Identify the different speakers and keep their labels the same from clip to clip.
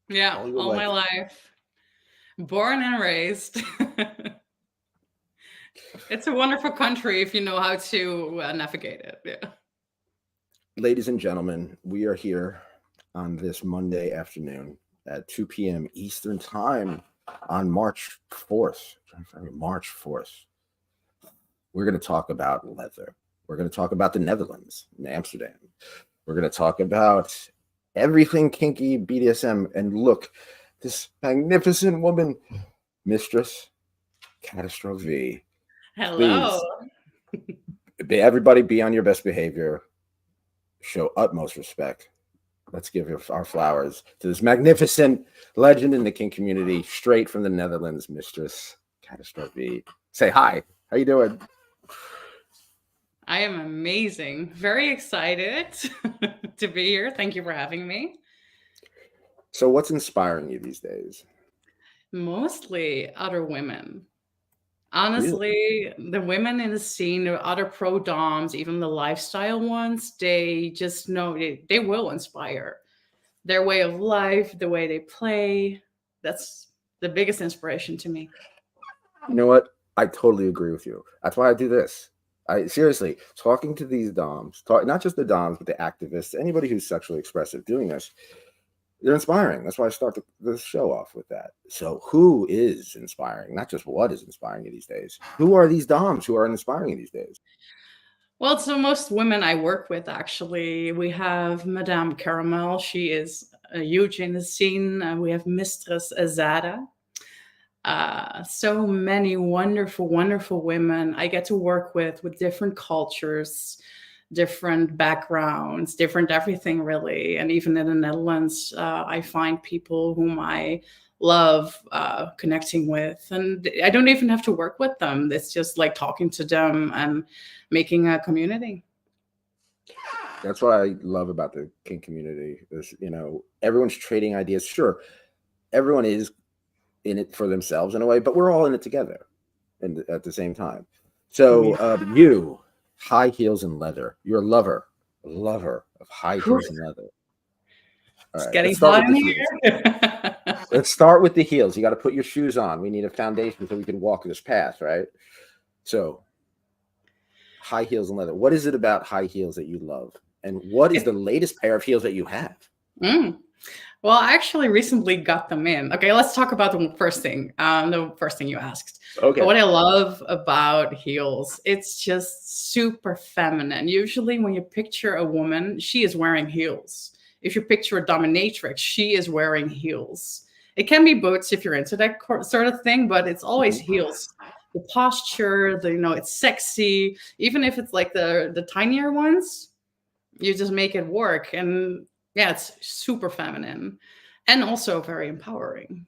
Speaker 1: Yeah,
Speaker 2: All your
Speaker 1: all my
Speaker 2: life.
Speaker 1: life. Born and raised. It's a wonderful country if you know how to navigate it. Yeah.
Speaker 2: Ladies and gentlemen, we are here on this Monday afternoon at 2 p.m. Eastern Time on March 4th. March 4th. We're going to talk about leather. We're going to talk about the Netherlands in Amsterdam. We're going to talk about everything kinky, BDSM. And look, this magnificent woman, Mistress CatastroV.
Speaker 1: Hello.
Speaker 2: Please, everybody be on your best behavior. Show utmost respect. Let's give our flowers to this magnificent legend in the kink community, straight from the Netherlands, Mistress CatastroV. Say hi. How you doing?
Speaker 1: I am amazing. Very excited to be here. Thank you for having me.
Speaker 2: So, what's inspiring you these days?
Speaker 1: Mostly other women.
Speaker 2: Really?
Speaker 1: Honestly, the women in the scene, the other pro doms, even the lifestyle ones, they just know they will inspire. Their way of life, the way they play. That's the biggest inspiration to me.
Speaker 2: You know what? I totally agree with you. That's why I do this. I seriously talking to these doms, not just the doms, but the activists, anybody who's sexually expressive doing this. They're inspiring. That's why I start the show off with that. So, who is inspiring? Not just what is inspiring you these days. Who are these doms who are inspiring you these days?
Speaker 1: Well, it's the most women I work with, actually. We have Madame Caramel. She is huge in the scene. We have Mistress Azada. So many wonderful, wonderful women I get to work with different cultures, different backgrounds, different everything, really. And even in the Netherlands, I find people whom I love connecting with. And I don't even have to work with them. It's just like talking to them and making a community.
Speaker 2: That's what I love about the kink community. Is everyone's trading ideas. Sure, everyone is in it for themselves in a way, but we're all in it together, and at the same time. So,
Speaker 1: Yeah.
Speaker 2: you, high heels and leather. You're a lover of high
Speaker 1: Whew,
Speaker 2: heels and leather. All
Speaker 1: it's
Speaker 2: right,
Speaker 1: getting
Speaker 2: let's start
Speaker 1: hot
Speaker 2: with
Speaker 1: in
Speaker 2: the heels.
Speaker 1: here.
Speaker 2: Let's start with the heels. You got to put your shoes on. We need a foundation so we can walk this path, right? So, high heels and leather. What is it about high heels that you love? And what is
Speaker 1: It-
Speaker 2: the latest pair of heels that you have?
Speaker 1: mm. Well, I actually recently got them in. Okay, let's talk about the first thing you asked.
Speaker 2: Okay.
Speaker 1: What I love about heels, it's just super feminine. Usually, when you picture a woman, she is wearing heels. If you picture a dominatrix, she is wearing heels. It can be boots if you're into that sort of thing, but it's always
Speaker 2: Mhm.
Speaker 1: heels. The posture, it's sexy. Even if it's like the tinier ones, you just make it work. And yeah, it's super feminine and also very empowering.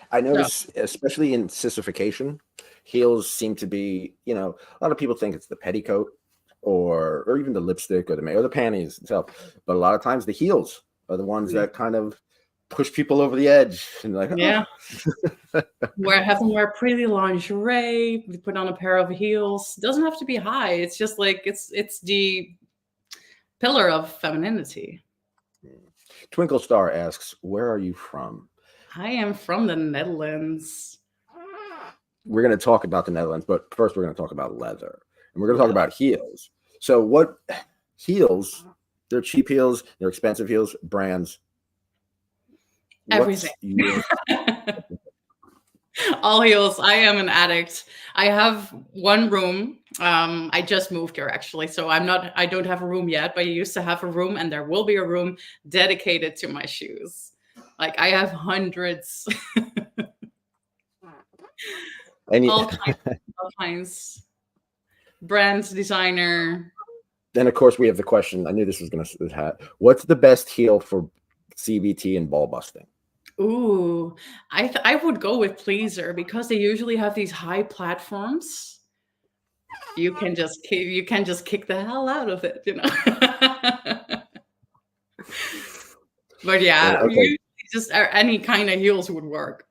Speaker 2: I
Speaker 1: So
Speaker 2: notice, especially in sissification, heels seem to be, a lot of people think it's the petticoat or even the lipstick or or the panties itself. But a lot of times the heels are the ones
Speaker 1: yeah,
Speaker 2: that kind of push people over the edge and like, oh,
Speaker 1: yeah. Have them wear pretty lingerie, put on a pair of heels. Doesn't have to be high. It's just like it's the pillar of femininity.
Speaker 2: Twinkle Star asks, where are you from?
Speaker 1: I am from the Netherlands.
Speaker 2: We're going to talk about the Netherlands, but first we're going to talk about leather and we're going to talk
Speaker 1: Yeah,
Speaker 2: about heels. So, what heels? They're cheap heels, they're expensive heels, brands.
Speaker 1: everything.
Speaker 2: What's your
Speaker 1: All heels. I am an addict. I have one room. I just moved here actually, so I don't have a room yet, but I used to have a room, and there will be a room dedicated to my shoes. Like I have hundreds,
Speaker 2: any?
Speaker 1: all kinds. Brands, designer.
Speaker 2: Then of course we have the question. I knew this was going to have. What's the best heel for CBT and ball busting?
Speaker 1: Ooh, I would go with Pleaser because they usually have these high platforms. You can just kick the hell out of it. But
Speaker 2: And
Speaker 1: yeah,
Speaker 2: okay,
Speaker 1: you just any kind of heels would work.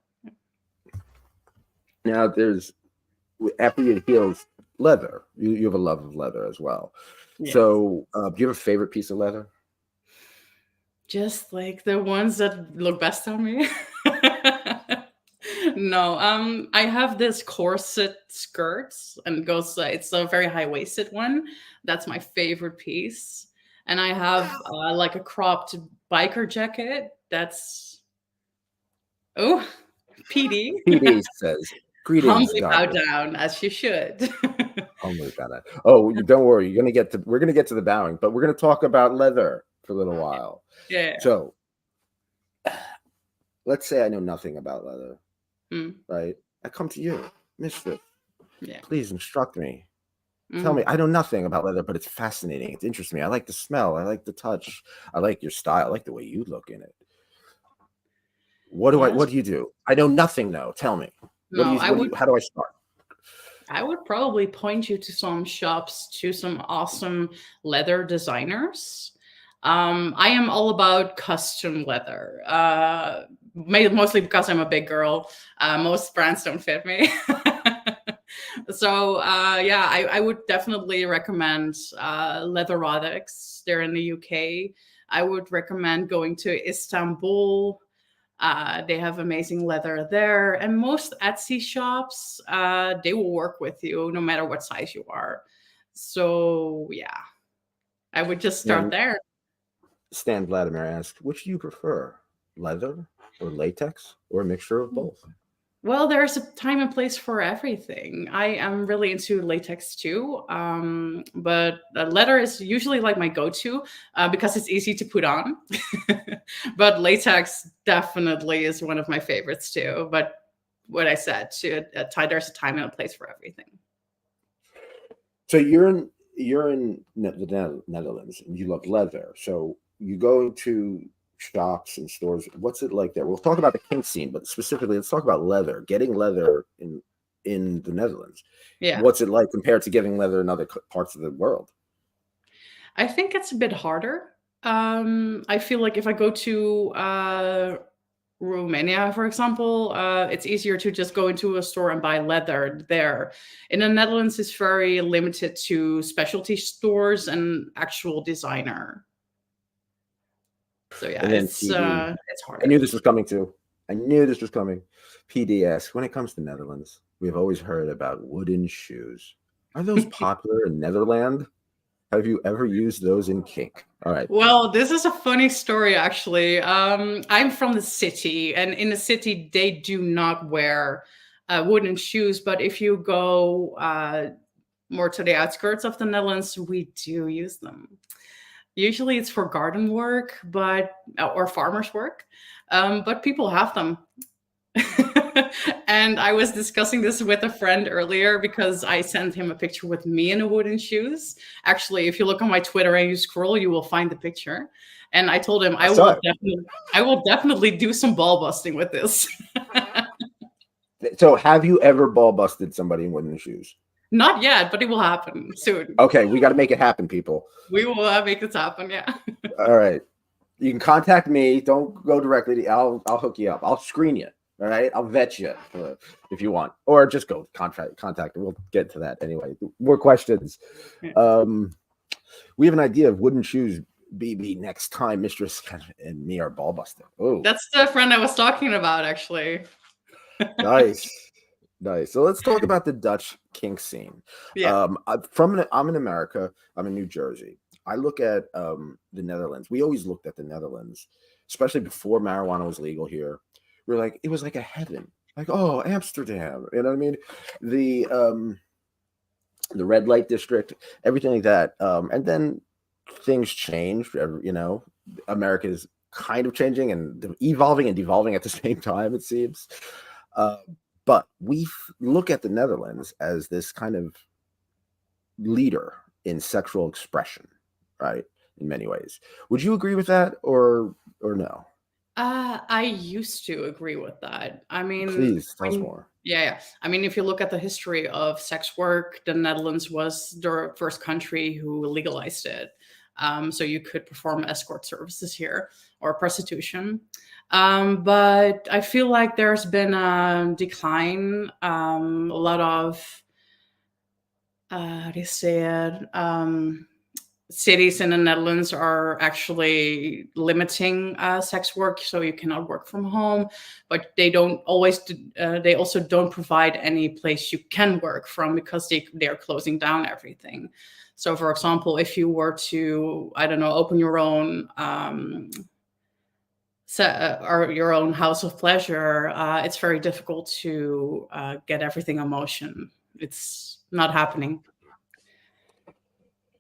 Speaker 2: now there's after your heels, leather. You have a love of leather as well.
Speaker 1: Yes.
Speaker 2: So, do you have a favorite piece of leather?
Speaker 1: Just like the ones that look best on me. No, I have this corset skirt and it goes, it's a very high-waisted one. That's my favorite piece. And I have like a cropped biker jacket. That's, oh, PD.
Speaker 2: PD says, "Greetings,
Speaker 1: Humbly bow
Speaker 2: God."
Speaker 1: down as you should.
Speaker 2: Oh my God! Oh, don't worry. You're gonna get to. We're gonna get to the bowing, but we're gonna talk about leather for a little while.
Speaker 1: Yeah.
Speaker 2: So, let's say I know nothing about leather,
Speaker 1: Mm,
Speaker 2: right? I come to you, Mister.
Speaker 1: yeah.
Speaker 2: Please instruct me. Tell me. I know nothing about leather, but it's fascinating. It interests me. I like the smell. I like the touch. I like your style. I like the way you look in it. What do I?
Speaker 1: Yes.
Speaker 2: What do you do? I know nothing though. Tell me. What do
Speaker 1: No,
Speaker 2: you? What do you? How do I start?
Speaker 1: I would probably point you to some shops, to some awesome leather designers. I am all about custom leather, mostly because I'm a big girl. Most brands don't fit me. So yeah, I would definitely recommend Leatherotics. They're in the UK. I would recommend going to Istanbul. They have amazing leather there, and most Etsy shops, they will work with you no matter what size you are. So yeah, I would just start
Speaker 2: And
Speaker 1: there.
Speaker 2: Stan Vladimir asks, which do you prefer, leather or latex, or a mixture of both?
Speaker 1: Well, there's a time and place for everything. I am really into latex too, but leather is usually like my go-to because it's easy to put on. But latex definitely is one of my favorites too. But what I said, there's a time and a place for everything.
Speaker 2: So you're in the Netherlands and you love leather. So you go to shops and stores. What's it like there? We'll talk about the kink scene, but specifically, let's talk about leather. Getting leather in the Netherlands.
Speaker 1: Yeah,
Speaker 2: What's it like compared to getting leather in other parts of the world?
Speaker 1: I think it's a bit harder. I feel like if I go to Romania, for example, it's easier to just go into a store and buy leather there. In the Netherlands, it's very limited to specialty stores and actual designer. So yeah,
Speaker 2: And then
Speaker 1: it's
Speaker 2: PD. I
Speaker 1: harder.
Speaker 2: knew this was coming too. I knew this was coming. PD asks, when it comes to Netherlands, we've always heard about wooden shoes. Are those popular in Netherlands? Have you ever used those in kink? All right.
Speaker 1: Well, this is a funny story, actually. I'm from the city, and in the city, they do not wear wooden shoes. But if you go more to the outskirts of the Netherlands, we do use them. Usually, it's for garden work, but or farmers work. But people have them. And I was discussing this with a friend earlier because I sent him a picture with me in a wooden shoes. Actually, if you look on my Twitter and you scroll, you will find the picture. And I told him
Speaker 2: I saw it.
Speaker 1: I will definitely do some ball busting with this.
Speaker 2: So, have you ever ball busted somebody in wooden shoes?
Speaker 1: Not yet, but it will happen soon.
Speaker 2: Okay, we got to make it happen, people.
Speaker 1: We will make this happen. Yeah.
Speaker 2: All right, you can contact me. Don't go directly to. I'll hook you up. I'll screen you. All right, I'll vet you if you want, or just go contact. We'll get to that anyway. More questions. We have an idea of wooden shoes. BB next time, Mistress and me are ball busting. Oh,
Speaker 1: That's the friend I was talking about, actually.
Speaker 2: Nice. So let's talk about the Dutch kink scene.
Speaker 1: Yeah.
Speaker 2: I'm in America. I'm in New Jersey. I look at the Netherlands. We always looked at the Netherlands, especially before marijuana was legal here. We're like, it was like a heaven. Like, oh, Amsterdam. You know what I mean? The red light district, everything like that. And then things changed. America is kind of changing and evolving and devolving at the same time, it seems. But we look at the Netherlands as this kind of leader in sexual expression, right? In many ways. Would you agree with that or no?
Speaker 1: I used to agree with that. I mean,
Speaker 2: Please tell us more.
Speaker 1: Yeah. I mean, if you look at the history of sex work, the Netherlands was the first country who legalized it. So you could perform escort services here or prostitution. But I feel like there's been a decline, a lot of, how do you say it? cities in the Netherlands are actually limiting sex work, so you cannot work from home. But they don't always. They also don't provide any place you can work from because they are closing down everything. So, for example, if you were to, I don't know, open your own or your own house of pleasure, it's very difficult to get everything in motion. It's not happening.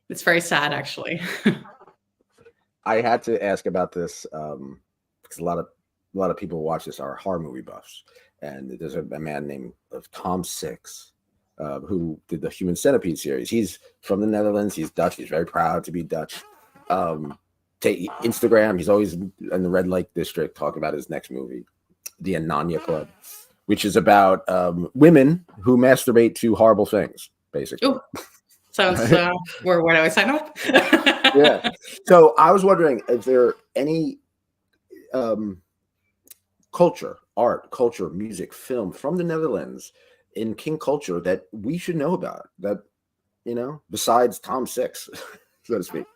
Speaker 1: It's very sad, actually.
Speaker 2: I had to ask about this because a lot of people watch this are horror movie buffs, and there's a man named Tom Six who did the Human Centipede series. He's from the Netherlands. He's Dutch. He's very proud to be Dutch. Instagram. He's always in the red light district talking about his next movie, The Ananya Club, which is about women who masturbate to horrible things, basically.
Speaker 1: Ooh. Sounds where do I sign up?
Speaker 2: Yeah. So I was wondering, is there any culture, art, culture, music, film from the Netherlands in kink culture that we should know about? That, besides Tom Six, so to speak.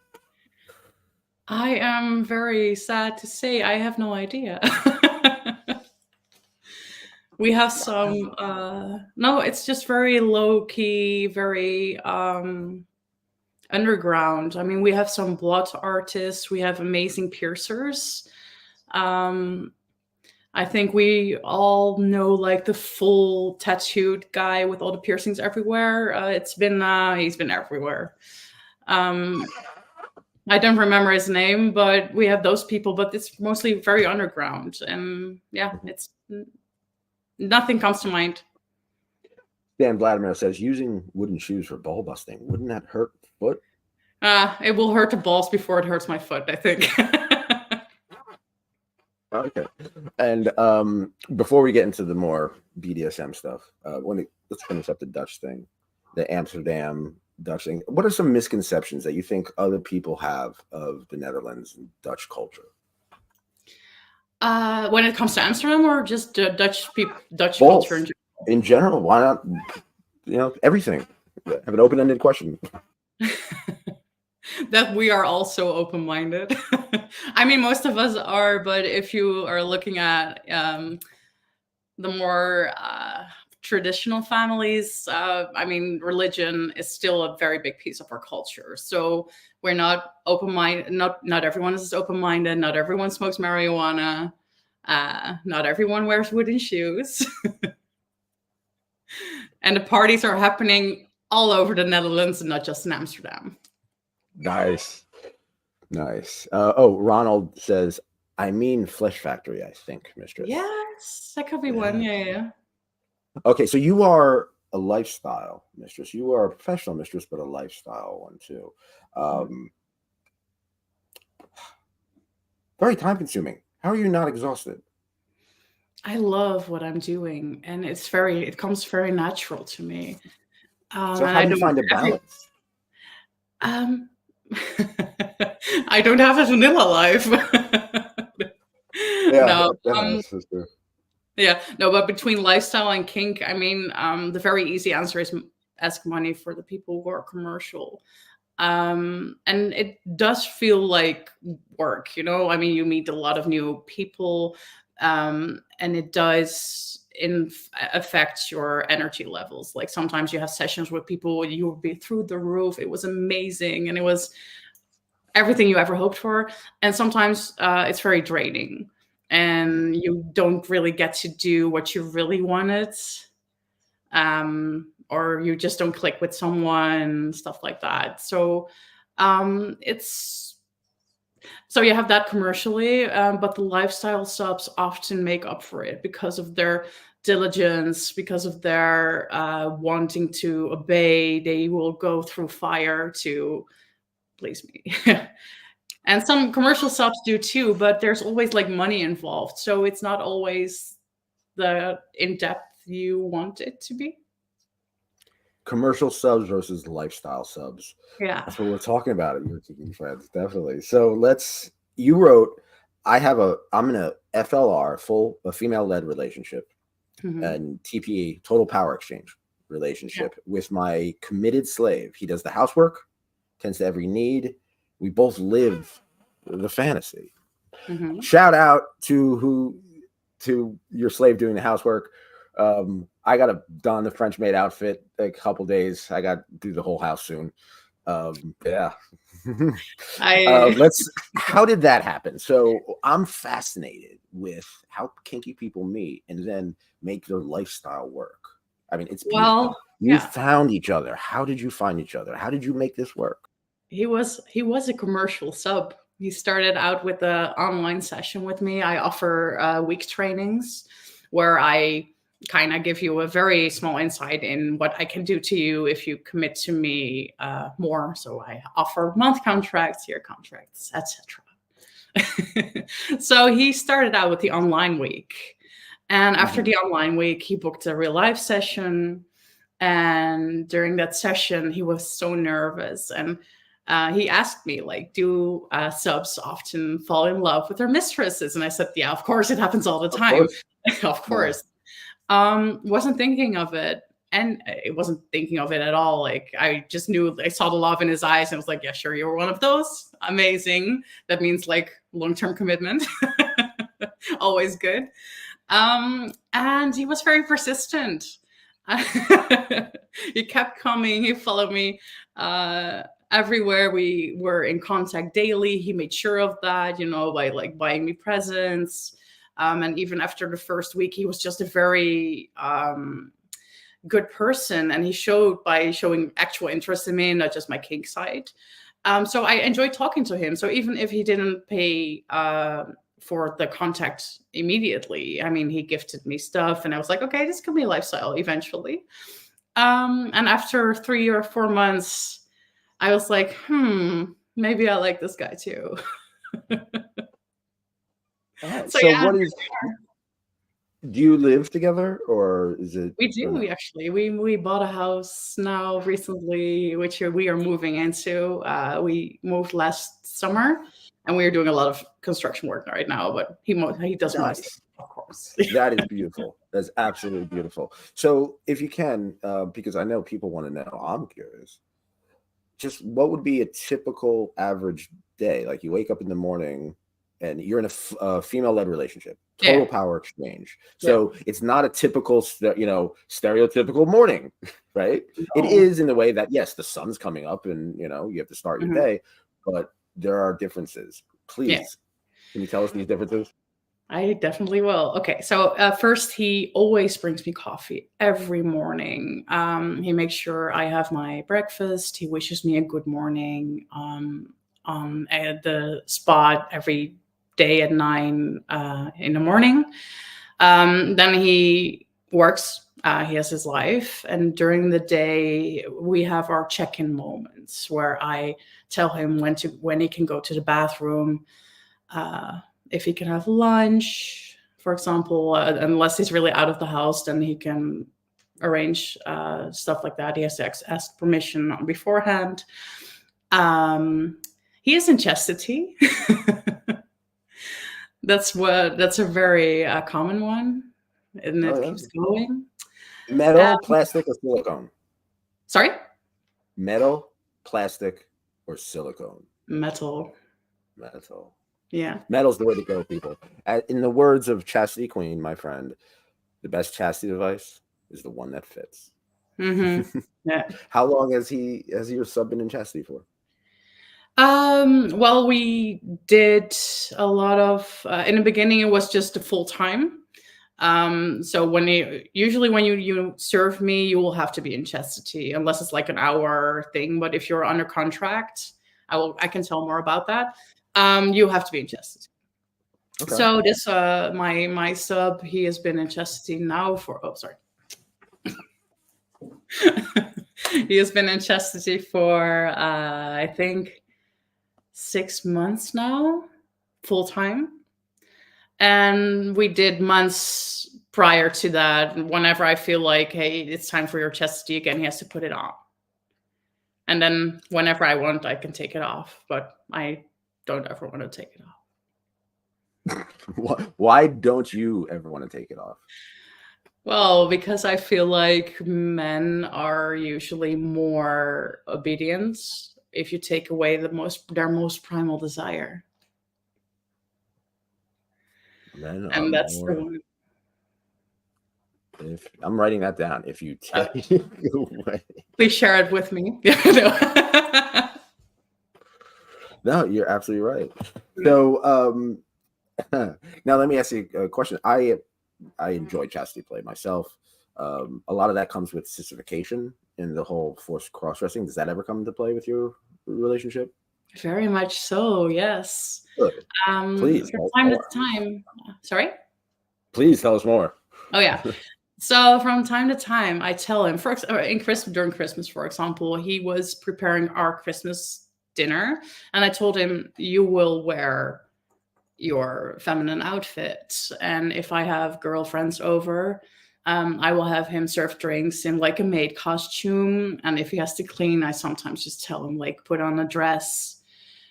Speaker 1: I am very sad to say I have no idea. We have some no, it's just very low key, very underground. I mean, we have some blood artists, we have amazing piercers. I think we all know like the full tattooed guy with all the piercings everywhere. He's been everywhere. I don't remember his name, but we have those people, but it's mostly very underground. And yeah, it's nothing comes to mind.
Speaker 2: Dan Vladimir says, using wooden shoes for ball busting, wouldn't that hurt the foot?
Speaker 1: It will hurt the balls before it hurts my foot, I think.
Speaker 2: Okay. And before we get into the more BDSM stuff, let's finish up the Dutch thing, the Amsterdam Dutch thing. What are some misconceptions that you think other people have of the Netherlands and Dutch culture?
Speaker 1: When it comes to Amsterdam, or just Dutch culture in general?
Speaker 2: In general, why not? Everything. Have an open-ended question.
Speaker 1: That we are also open-minded. I mean, most of us are, but if you are looking at the more traditional families, I mean, religion is still a very big piece of our culture. So we're not open-minded. Not everyone is open-minded. Not everyone smokes marijuana. Not everyone wears wooden shoes. And the parties are happening all over the Netherlands and not just in Amsterdam.
Speaker 2: Nice. Ronald says, I mean Flesh Factory, I think, mistress.
Speaker 1: Yes, that could be one. Yeah.
Speaker 2: Okay, so you are a lifestyle mistress. You are a professional mistress, but a lifestyle one too. Very time consuming. How are you not exhausted?
Speaker 1: I love what I'm doing, and it comes very natural to me.
Speaker 2: So how do you find a balance?
Speaker 1: I don't have a vanilla life. But between lifestyle and kink, I mean, the very easy answer is ask money for the people who are commercial. And it does feel like work, I mean, you meet a lot of new people, and it does affect your energy levels. Like sometimes you have sessions with people, you will be through the roof. It was amazing, and it was everything you ever hoped for. And sometimes it's very draining, and you don't really get to do what you really wanted, or you just don't click with someone, stuff like that. So so you have that commercially, but the lifestyle subs often make up for it because of their diligence, because of their wanting to obey. They will go through fire to please me. And some commercial subs do too, but there's always like money involved. So it's not always the in-depth you want it to be.
Speaker 2: Commercial subs versus lifestyle subs.
Speaker 1: Yeah.
Speaker 2: That's what we're talking about at Your Kicking Friends, definitely. So you wrote, I'm in a FLR, a female-led relationship, and TPE, total power exchange relationship with my committed slave. He does the housework, tends to every need, We both live the fantasy.
Speaker 1: Mm-hmm.
Speaker 2: Shout out to your slave doing the housework. I got to don the French maid outfit a couple days. I got to do the whole house soon. Yeah. How did that happen? So I'm fascinated with how kinky people meet and then make their lifestyle work. I mean, it's beautiful. You found each other. How did you find each other? How did you make this work?
Speaker 1: He was a commercial sub. He started out with an online session with me. I offer week trainings where I kind of give you a very small insight in what I can do to you if you commit to me more. So I offer month contracts, year contracts, etc. So he started out with the online week. And after the online week, he booked a real life session. And during that session, he was so nervous. And he asked me, like, do subs often fall in love with their mistresses? And I said, yeah, of course, it happens all the time. Of course. Wasn't thinking of it. And it wasn't thinking of it at all. Like, I just knew, I saw the love in his eyes and was like, yeah, sure, you're one of those. Amazing. That means like long-term commitment. Always good. And he was very persistent. He kept coming. He followed me everywhere. We were in contact daily. He made sure of that, by like buying me presents. And even after the first week, he was just a very good person. And he showed by showing actual interest in me, not just my kink side. So I enjoyed talking to him. So even if he didn't pay for the contact immediately, I mean, he gifted me stuff and I was like, okay, this could be a lifestyle eventually. And after 3 or 4 months, I was like, maybe I like this guy too.
Speaker 2: So yeah, do you live together or is it?
Speaker 1: We do. We actually, we bought a house now recently, which we are moving into. We moved last summer and we are doing a lot of construction work right now, but he does most, of course.
Speaker 2: That is beautiful. That's absolutely beautiful. So if you can, because I know people want to know, I'm curious, just what would be a typical average day? Like you wake up in the morning and you're in a female-led relationship, total power exchange. So it's not a typical, stereotypical morning, right? No. It is in the way that, yes, the sun's coming up and, you have to start your day, but there are differences. Please, can you tell us these differences?
Speaker 1: I definitely will. Okay, so first, he always brings me coffee every morning. He makes sure I have my breakfast. He wishes me a good morning at the spot every day at 9 in the morning. Then he works. He has his life. And during the day, we have our check-in moments where I tell him when he can go to the bathroom, if he can have lunch, for example, unless he's really out of the house, then he can arrange stuff like that. He has to ask permission beforehand. He is in chastity. That's a very common one, and it keeps going.
Speaker 2: Metal, plastic, or silicone?
Speaker 1: Sorry?
Speaker 2: Metal, plastic, or silicone?
Speaker 1: Metal. Yeah.
Speaker 2: Metal's the way to go, people. In the words of Chastity Queen, my friend, the best chastity device is the one that fits.
Speaker 1: Yeah.
Speaker 2: How long has your sub been in chastity for?
Speaker 1: Well, we did a lot of in the beginning it was just a full time. So when you serve me, you will have to be in chastity unless it's like an hour thing. But if you're under contract, I can tell more about that. You have to be in chastity. Okay. So this my sub, he has been in chastity now for he has been in chastity for I think 6 months now, full time. And we did months prior to that. Whenever I feel like, hey, it's time for your chastity again, he has to put it on. And then whenever I want, I can take it off. But I don't ever want to take it
Speaker 2: off. Why don't you ever want to take it off?
Speaker 1: Well, because I feel like men are usually more obedient if you take away their most primal desire.
Speaker 2: Men are
Speaker 1: And that's the
Speaker 2: more.
Speaker 1: one.
Speaker 2: If I'm writing that down, if you take away.
Speaker 1: Please share it with me.
Speaker 2: No, you're absolutely right. So now let me ask you a question. I enjoy chastity play myself. A lot of that comes with sissification and the whole forced cross-dressing. Does that ever come into play with your relationship?
Speaker 1: Very much so, yes.
Speaker 2: Good. Please,
Speaker 1: From time to time. Sorry?
Speaker 2: Please tell us more.
Speaker 1: Oh, yeah. So from time to time, I tell him, during Christmas, for example, he was preparing our Christmas dinner, and I told him, you will wear your feminine outfit, and if I have girlfriends over, I will have him serve drinks in like a maid costume, and if he has to clean, I sometimes just tell him like put on a dress,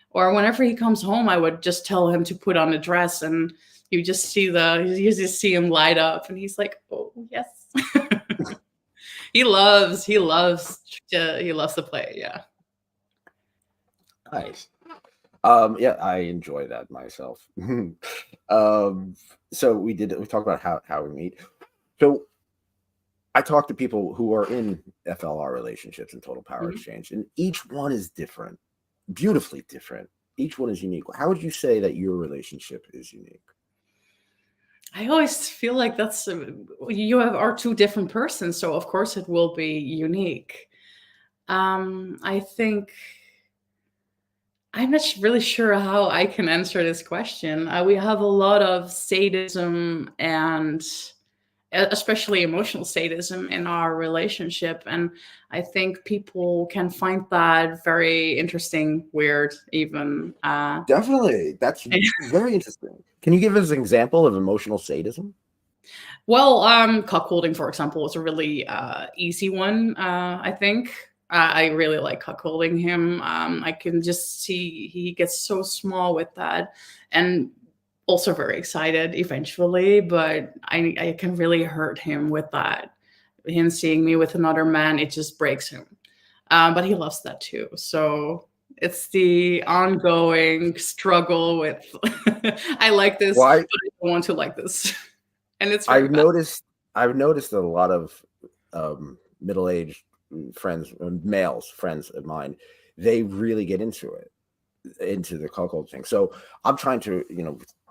Speaker 1: or whenever he comes home, I would just tell him to put on a dress, and you just see him light up, and he's like, oh yes. he loves to play. Yeah.
Speaker 2: Nice. Yeah, I enjoy that myself. So we talked about how we meet. So I talk to people who are in FLR relationships and total power exchange, and each one is different, beautifully different. Each one is unique. How would you say that your relationship is unique?
Speaker 1: I always feel like you are two different persons, so of course it will be unique. I think I'm not really sure how I can answer this question. We have a lot of sadism and especially emotional sadism in our relationship, and I think people can find that very interesting, weird, even.
Speaker 2: Definitely, that's very interesting. Can you give us an example of emotional sadism?
Speaker 1: Well, cuckolding, for example, is a really easy one. I think I really like cuckolding him. I can just see he gets so small with that, and also very excited eventually. But I can really hurt him with that. Him seeing me with another man, it just breaks him. But he loves that too. So it's the ongoing struggle with I like this,
Speaker 2: Well,
Speaker 1: but I don't want to like this. And it's
Speaker 2: I've noticed that a lot of middle-aged friends, males, friends of mine, they really get into the cuckold thing. So I'm trying to,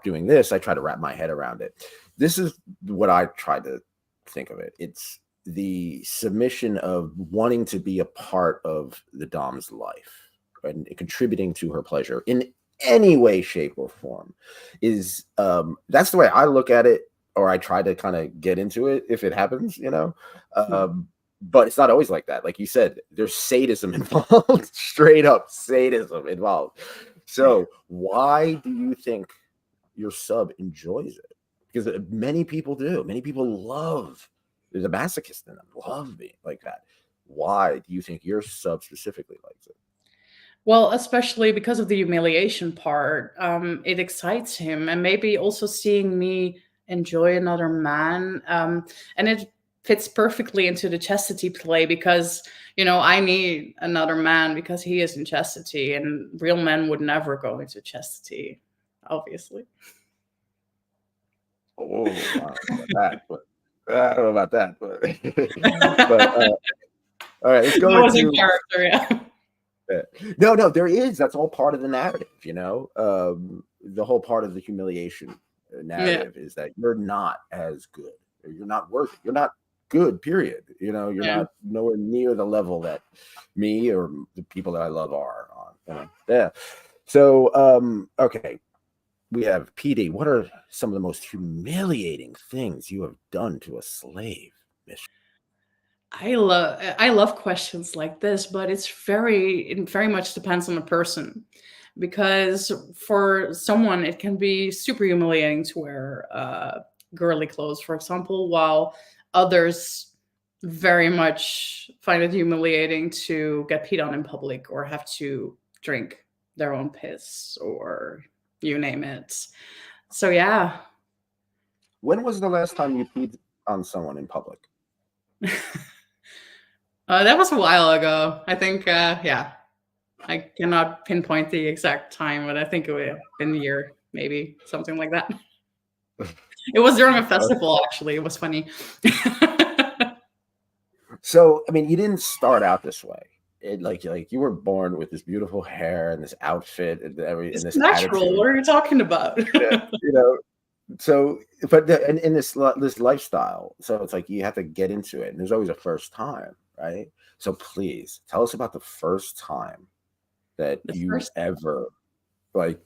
Speaker 2: doing this, I try to wrap my head around it. This is what I try to think of it. It's the submission of wanting to be a part of the dom's life and contributing to her pleasure in any way, shape, or form. Is that's the way I look at it, or I try to kind of get into it if it happens, but it's not always like that. Like you said, there's sadism involved, straight up sadism involved. So why do you think your sub enjoys it? Because many people do. Many people love, there's a masochist in them, love being like that. Why do you think your sub specifically likes it?
Speaker 1: Well, especially because of the humiliation part, it excites him, and maybe also seeing me enjoy another man, and it fits perfectly into the chastity play because I need another man because he is in chastity, and real men would never go into chastity, obviously.
Speaker 2: Oh, I don't know about that, but all right, let's go
Speaker 1: into character. Yeah.
Speaker 2: No, there is. That's all part of the narrative, the whole part of the humiliation narrative is that you're not as good, or you're not worthy, you're not good, period. You're not nowhere near the level that me or the people that I love are on. Yeah. So, okay, we have PD. What are some of the most humiliating things you have done to a slave?
Speaker 1: I love questions like this, but it very much depends on the person, because for someone it can be super humiliating to wear girly clothes, for example, while others very much find it humiliating to get peed on in public or have to drink their own piss or you name it. So yeah.
Speaker 2: When was the last time you peed on someone in public?
Speaker 1: That was a while ago, I think. Yeah. I cannot pinpoint the exact time, but I think it would have been a year, maybe something like that. It was during a festival, actually. It was funny.
Speaker 2: So, I mean, you didn't start out this way. Like you were born with this beautiful hair and this outfit and
Speaker 1: It's
Speaker 2: and this
Speaker 1: natural.
Speaker 2: attitude.
Speaker 1: What are you talking about?
Speaker 2: Yeah, you know. So, but in this lifestyle, so it's like you have to get into it, and there's always a first time, right? So please tell us about the first time that
Speaker 1: The
Speaker 2: you
Speaker 1: first,
Speaker 2: ever like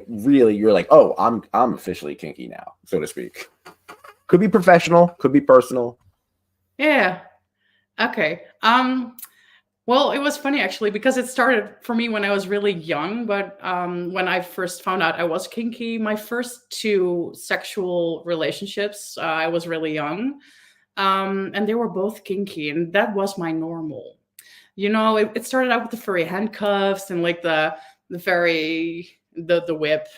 Speaker 2: really you're like, oh, I'm officially kinky now, so to speak. Could be professional, could be personal.
Speaker 1: yeah. Okay. Well, it was funny actually because it started for me when I was really young. But when I first found out I was kinky, my first two sexual relationships, I was really young, and they were both kinky, and that was my normal. It started out with the furry handcuffs and like the whip.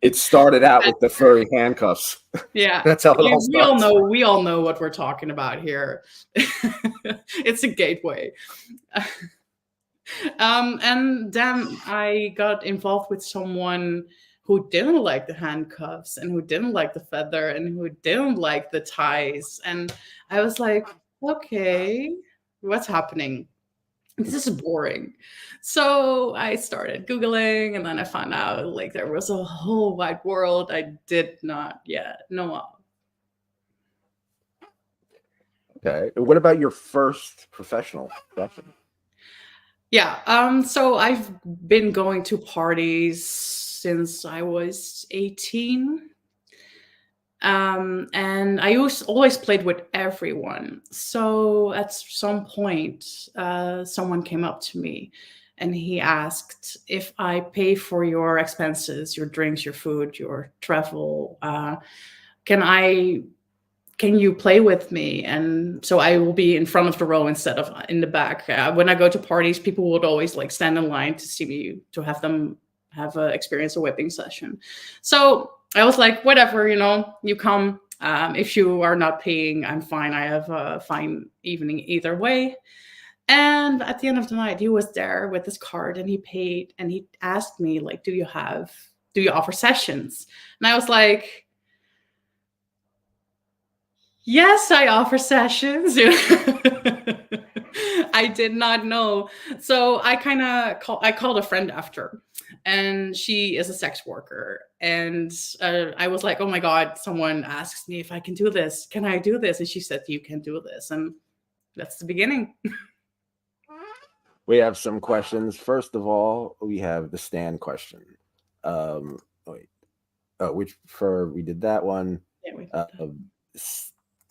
Speaker 2: It started out with the furry handcuffs.
Speaker 1: Yeah,
Speaker 2: That's how it all
Speaker 1: we all
Speaker 2: starts.
Speaker 1: know what we're talking about here. It's a gateway. And then I got involved with someone who didn't like the handcuffs and who didn't like the feather and who didn't like the ties. And I was like, okay, what's happening? This is boring. So I started Googling and then I found out like there was a whole wide world I did not yet know of.
Speaker 2: Okay. What about your first professional session?
Speaker 1: Yeah, so I've been going to parties since I was 18. And I always played with everyone. So at some point, someone came up to me and he asked if I pay for your expenses, your drinks, your food, your travel. Can you play with me? And so I will be in front of the row instead of in the back. When I go to parties, people would always like stand in line to see me, to have them have experience a whipping session. So I was like, whatever, you come. If you are not paying, I'm fine. I have a fine evening either way. And at the end of the night, he was there with his card and he paid and he asked me, like, do you offer sessions? And I was like, yes, I offer sessions. I did not know. So I called a friend after, and she is a sex worker. And I was like, oh my God, someone asks me if I can do this. Can I do this? And she said, you can do this. And that's the beginning.
Speaker 2: We have some questions. First of all, we have the stand question. Wait. We did that one.
Speaker 1: Yeah, we did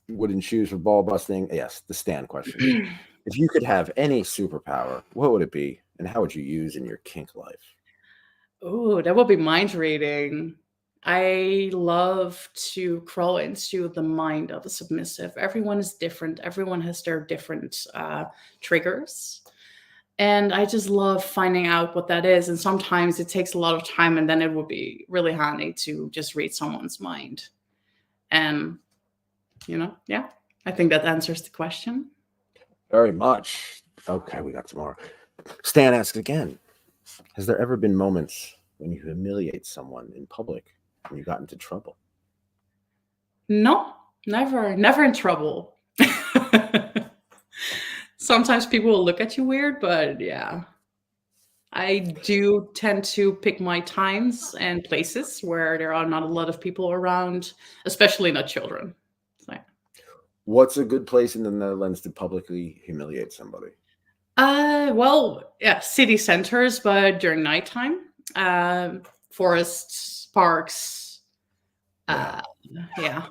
Speaker 2: Wooden shoes for ball busting. Yes, the stand question. If you could have any superpower, what would it be, and how would you use in your kink life?
Speaker 1: Oh, that would be mind reading. I love to crawl into the mind of a submissive. Everyone is different. Everyone has their different triggers. And I just love finding out what that is. And sometimes it takes a lot of time, and then it would be really handy to just read someone's mind. And, yeah, I think that answers the question.
Speaker 2: Very much. Okay, we got some more. Stan asks again, has there ever been moments when you humiliate someone in public and you got into trouble?
Speaker 1: No, never in trouble. Sometimes people will look at you weird, but yeah. I do tend to pick my times and places where there are not a lot of people around, especially not children. So,
Speaker 2: What's a good place in the Netherlands to publicly humiliate somebody?
Speaker 1: well, yeah, city centers, but during nighttime, forests, parks, yeah.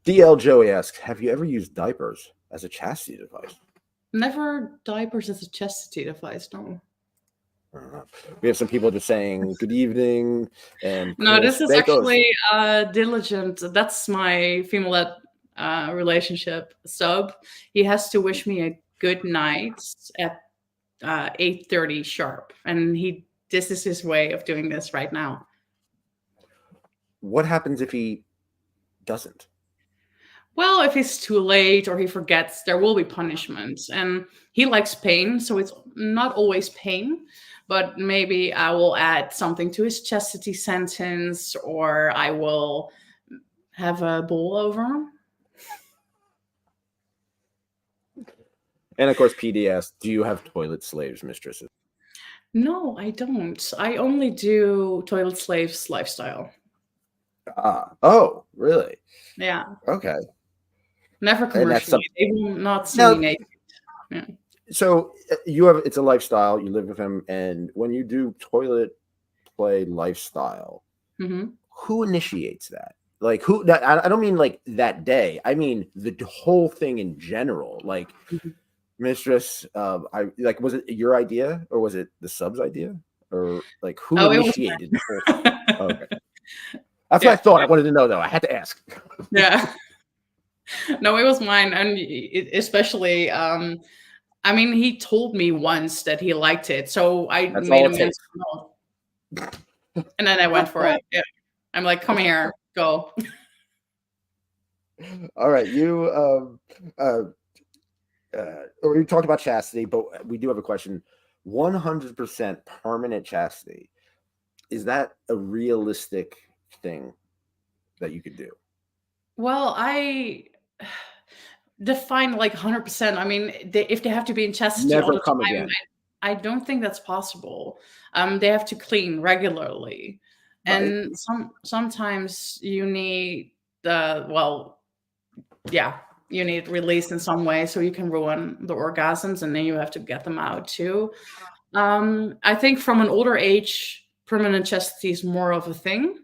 Speaker 2: DL Joey asks, have you ever used diapers as a chastity device?
Speaker 1: Never diapers as a chastity device, no.
Speaker 2: We have some people just saying good evening and
Speaker 1: No,
Speaker 2: Chris
Speaker 1: this is actually Diligent. That's my female relationship sub. He has to wish me a good night at 8:30 sharp, and this is his way of doing this right now.
Speaker 2: What happens if he doesn't?
Speaker 1: Well, if he's too late or he forgets, there will be punishments. And he likes pain, so it's not always pain, but maybe I will add something to his chastity sentence, or I will have a bowl over him.
Speaker 2: And of course, PD asks, do you have toilet slaves, mistresses?
Speaker 1: No, I don't. I only do toilet slaves lifestyle.
Speaker 2: Oh, really?
Speaker 1: Yeah,
Speaker 2: Okay.
Speaker 1: never
Speaker 2: And that's
Speaker 1: commercially.
Speaker 2: something.
Speaker 1: They will not see
Speaker 2: Now,
Speaker 1: me naked. Yeah.
Speaker 2: so you have, it's a lifestyle, you live with him, and when you do toilet play lifestyle,
Speaker 1: Hmm.
Speaker 2: who initiates that? Like who that I don't mean like that day. I mean the whole thing in general. Like mistress, I like, was it your idea or was it the sub's idea? Or like who
Speaker 1: Oh, it was
Speaker 2: initiated the whole thing? Oh,
Speaker 1: mine.
Speaker 2: okay. That's what I
Speaker 1: Yeah,
Speaker 2: thought. I wanted to know though. I had to ask.
Speaker 1: yeah. No, it was mine, and especially, I mean, he told me once that he liked it, so I
Speaker 2: That's
Speaker 1: made
Speaker 2: all
Speaker 1: him
Speaker 2: it
Speaker 1: answer
Speaker 2: takes.
Speaker 1: no, and then I went for it. Yeah, I'm like, "Come here, go."
Speaker 2: All right. Or you talked about chastity, but we do have a question. 100% permanent chastity. Is that a realistic thing that you could do?
Speaker 1: Well, I define like 100%. I mean, if they have to be in chastity all
Speaker 2: Never
Speaker 1: the
Speaker 2: come
Speaker 1: time,
Speaker 2: again,
Speaker 1: I don't think that's possible. They have to clean regularly,
Speaker 2: right?
Speaker 1: and sometimes you need the well, yeah, you need release in some way so you can ruin the orgasms, and then you have to get them out too. I think from an older age, permanent chastity is more of a thing,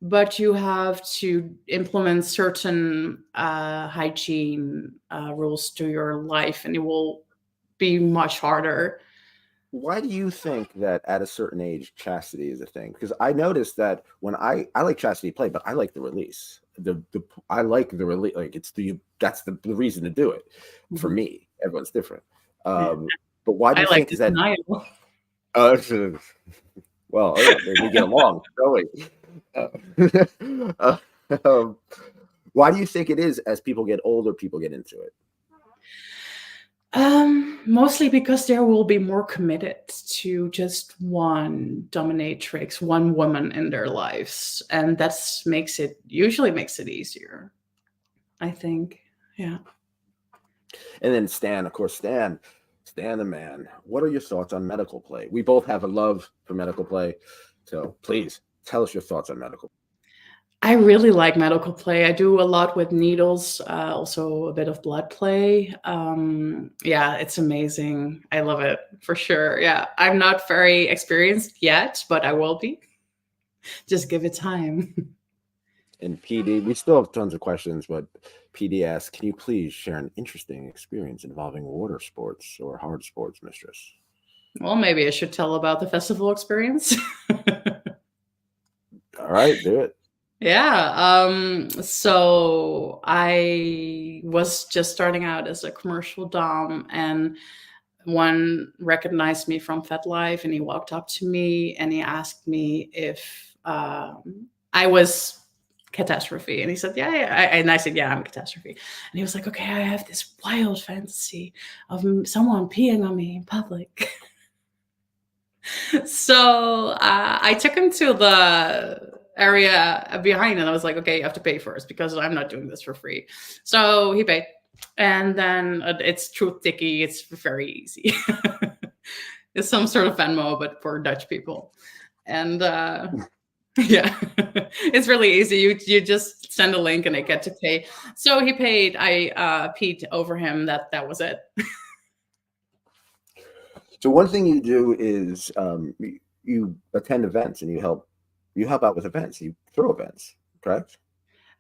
Speaker 1: but you have to implement certain hygiene rules to your life, and it will be much harder.
Speaker 2: Why do you think that at a certain age chastity is a thing? Because I noticed that when I like chastity play, but I like the release. The I like the release. Like it's that's the reason to do it for
Speaker 1: Mhm.
Speaker 2: me. Everyone's different.
Speaker 1: Yeah,
Speaker 2: But why do
Speaker 1: I
Speaker 2: you
Speaker 1: like
Speaker 2: think
Speaker 1: the
Speaker 2: is that?
Speaker 1: denial.
Speaker 2: Uh, well, oh yeah, maybe we get along, don't we? Uh, um, why do you think it is as people get older, people get into it?
Speaker 1: Mostly because there will be more committed to just one dominatrix, one woman in their lives, and that's usually makes it easier, I think. Yeah.
Speaker 2: And then Stan, of course, Stan the man. What are your thoughts on medical play? We both have a love for medical play, so please tell us your thoughts on medical.
Speaker 1: I really like medical play. I do a lot with needles, also a bit of blood play. Yeah, it's amazing. I love it for sure. Yeah, I'm not very experienced yet, but I will be. Just give it time.
Speaker 2: And PD, we still have tons of questions, but PD asks, can you please share an interesting experience involving water sports or hard sports, mistress?
Speaker 1: Well, maybe I should tell about the festival experience.
Speaker 2: All right, do it.
Speaker 1: Yeah. So I was just starting out as a commercial dom, and one recognized me from FetLife, and he walked up to me and he asked me if I was CatastroV, and he said, "Yeah, yeah." And I said, "Yeah, I'm CatastroV." And he was like, "Okay, I have this wild fantasy of someone peeing on me in public." So I took him to the area behind, and I was like, "Okay, you have to pay first because I'm not doing this for free." So he paid, and then it's truth sticky. It's very easy. It's some sort of Venmo, but for Dutch people, and yeah, it's really easy. You just send a link and they get to pay. So he paid. I peed over him. That was it.
Speaker 2: So one thing you do is you attend events and you help out with events. You throw events, correct?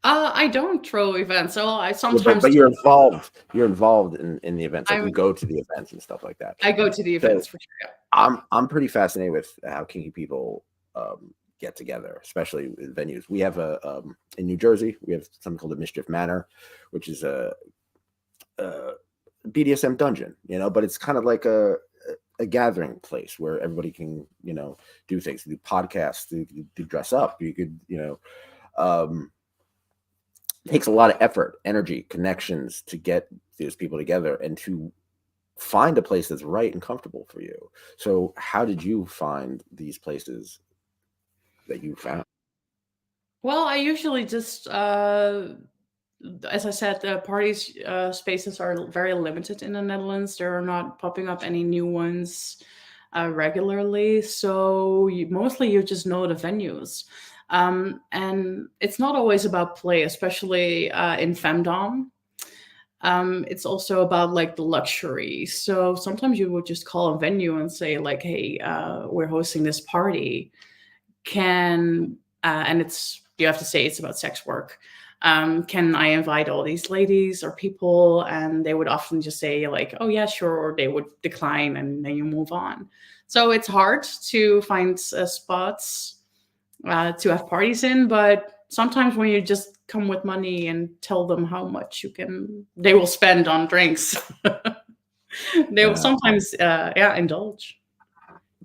Speaker 1: I don't throw events, so I
Speaker 2: Yeah,
Speaker 1: sometimes
Speaker 2: but
Speaker 1: do.
Speaker 2: you're involved. You're involved in the events. Like
Speaker 1: I'm
Speaker 2: you go to the events and stuff like that.
Speaker 1: I go to the
Speaker 2: So
Speaker 1: events for sure.
Speaker 2: I'm pretty fascinated with how kinky people get together, especially in venues. We have a in New Jersey. We have something called a Mischief Manor, which is a BDSM dungeon. But it's kind of like a gathering place where everybody can do things, do podcasts, do dress up. You could um, takes a lot of effort, energy, connections to get these people together and to find a place that's right and comfortable for you. So how did you find these places that you found?
Speaker 1: Well, I usually just, as I said, the parties spaces are very limited in the Netherlands. There are not popping up any new ones regularly, so mostly you just know the venues. And it's not always about play, especially in femdom. It's also about like the luxury. So sometimes you would just call a venue and say like, "Hey, we're hosting this party. Can and it's you have to say it's about sex work. Can I invite all these ladies or people?" And they would often just say like, "Oh yeah, sure," or they would decline, and then you move on. So it's hard to find spots to have parties in, but sometimes when you just come with money and tell them how much they will spend on drinks. They will
Speaker 2: Uh,
Speaker 1: sometimes, yeah, indulge.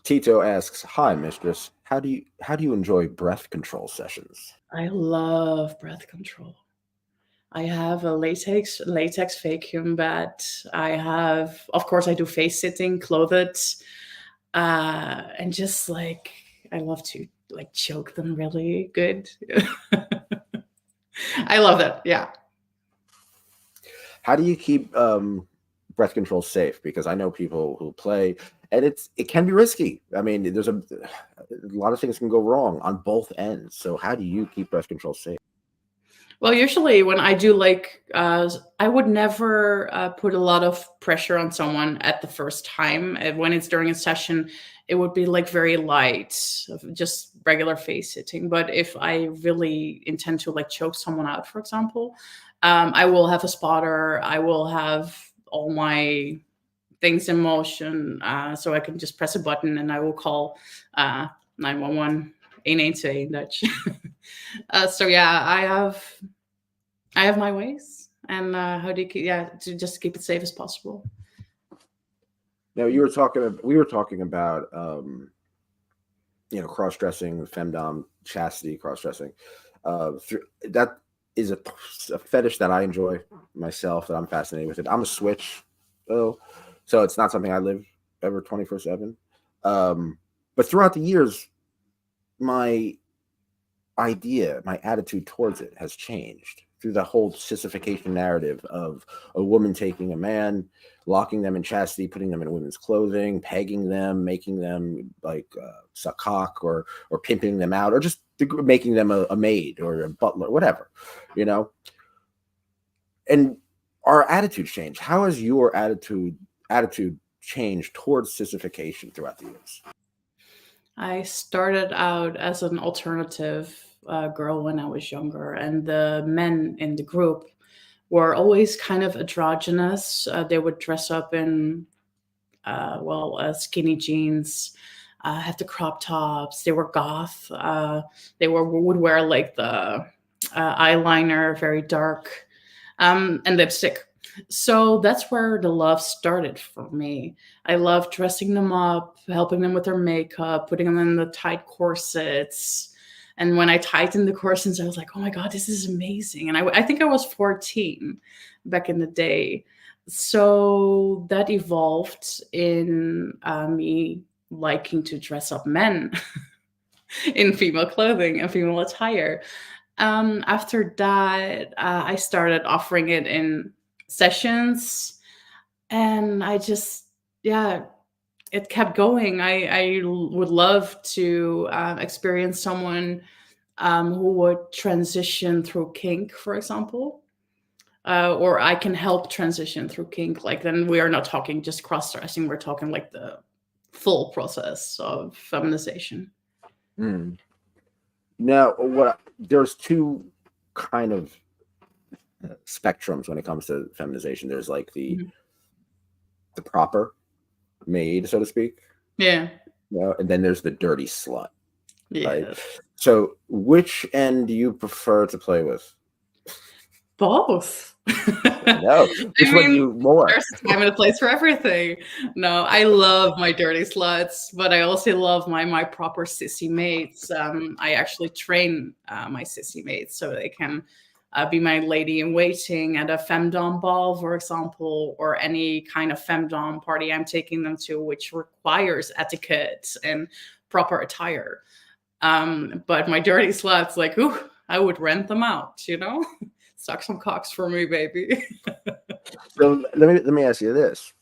Speaker 2: Tito asks, "Hi, mistress. How do you enjoy breath control sessions?"
Speaker 1: I love breath control. I have a latex vacuum bed. I have, of course, I do face sitting, clothed, and just like I love to like choke them really good. I love that. Yeah.
Speaker 2: How do you keep breath control safe? Because I know people who play, and it can be risky. I mean, there's a lot of things can go wrong on both ends. So how do you keep breath control safe?
Speaker 1: Well, usually when I do like, I would never put a lot of pressure on someone at the first time. When it's during a session, it would be like very light, just regular face sitting. But if I really intend to like choke someone out, for example, I will have a spotter. I will have all my things in motion, so I can just press a button and I will call 911, 112 in Dutch. So yeah, I have my ways, and how do you keep, yeah, to just keep it safe as possible.
Speaker 2: Now we were talking about cross dressing, femdom, chastity, cross dressing. That is a fetish that I enjoy myself. That I'm fascinated with it. I'm a switch, though, so it's not something I live ever 24/7. But throughout the years, my my attitude towards it has changed through the whole sissification narrative of a woman taking a man, locking them in chastity, putting them in women's clothing, pegging them, making them like suck cock, or pimping them out, or just making them a maid or a butler, whatever, you know. And our attitudes change. How has your attitude changed towards sissification throughout the years?
Speaker 1: I started out as an alternative girl when I was younger, and the men in the group were always kind of androgynous. They would dress up in, skinny jeans, have the crop tops. They were goth. Would wear like the eyeliner, very dark, and lipstick. So that's where the love started for me. I loved dressing them up, helping them with their makeup, putting them in the tight corsets. And when I tightened the corsets, I was like, oh my God, this is amazing. And I think I was 14 back in the day. So that evolved in me liking to dress up men in female clothing and female attire. After that, I started offering it in sessions, and I just, yeah, it kept going. I would love to experience someone who would transition through kink, for example, or I can help transition through kink. Like then we are not talking just cross dressing; we're talking like the full process of feminization.
Speaker 2: Hmm. Now, there's two kind of spectrums when it comes to feminization. There's like
Speaker 1: Mhm.
Speaker 2: the proper maid, so to speak,
Speaker 1: Yeah.
Speaker 2: and then there's the dirty slut, right?
Speaker 1: Yes.
Speaker 2: So, which end do you prefer to play with?
Speaker 1: Both.
Speaker 2: No,
Speaker 1: I
Speaker 2: which one do
Speaker 1: mean,
Speaker 2: you more?
Speaker 1: there's a time and a place for everything. No, I love my dirty sluts, but I also love my proper sissy mates. I actually train my sissy mates so they can be my lady in waiting at a femdom ball, for example, or any kind of femdom party I'm taking them to, which requires etiquette and proper attire. But my dirty sluts, like, ooh, I would rent them out, you know? Suck some cocks for me, baby.
Speaker 2: So let me ask you this: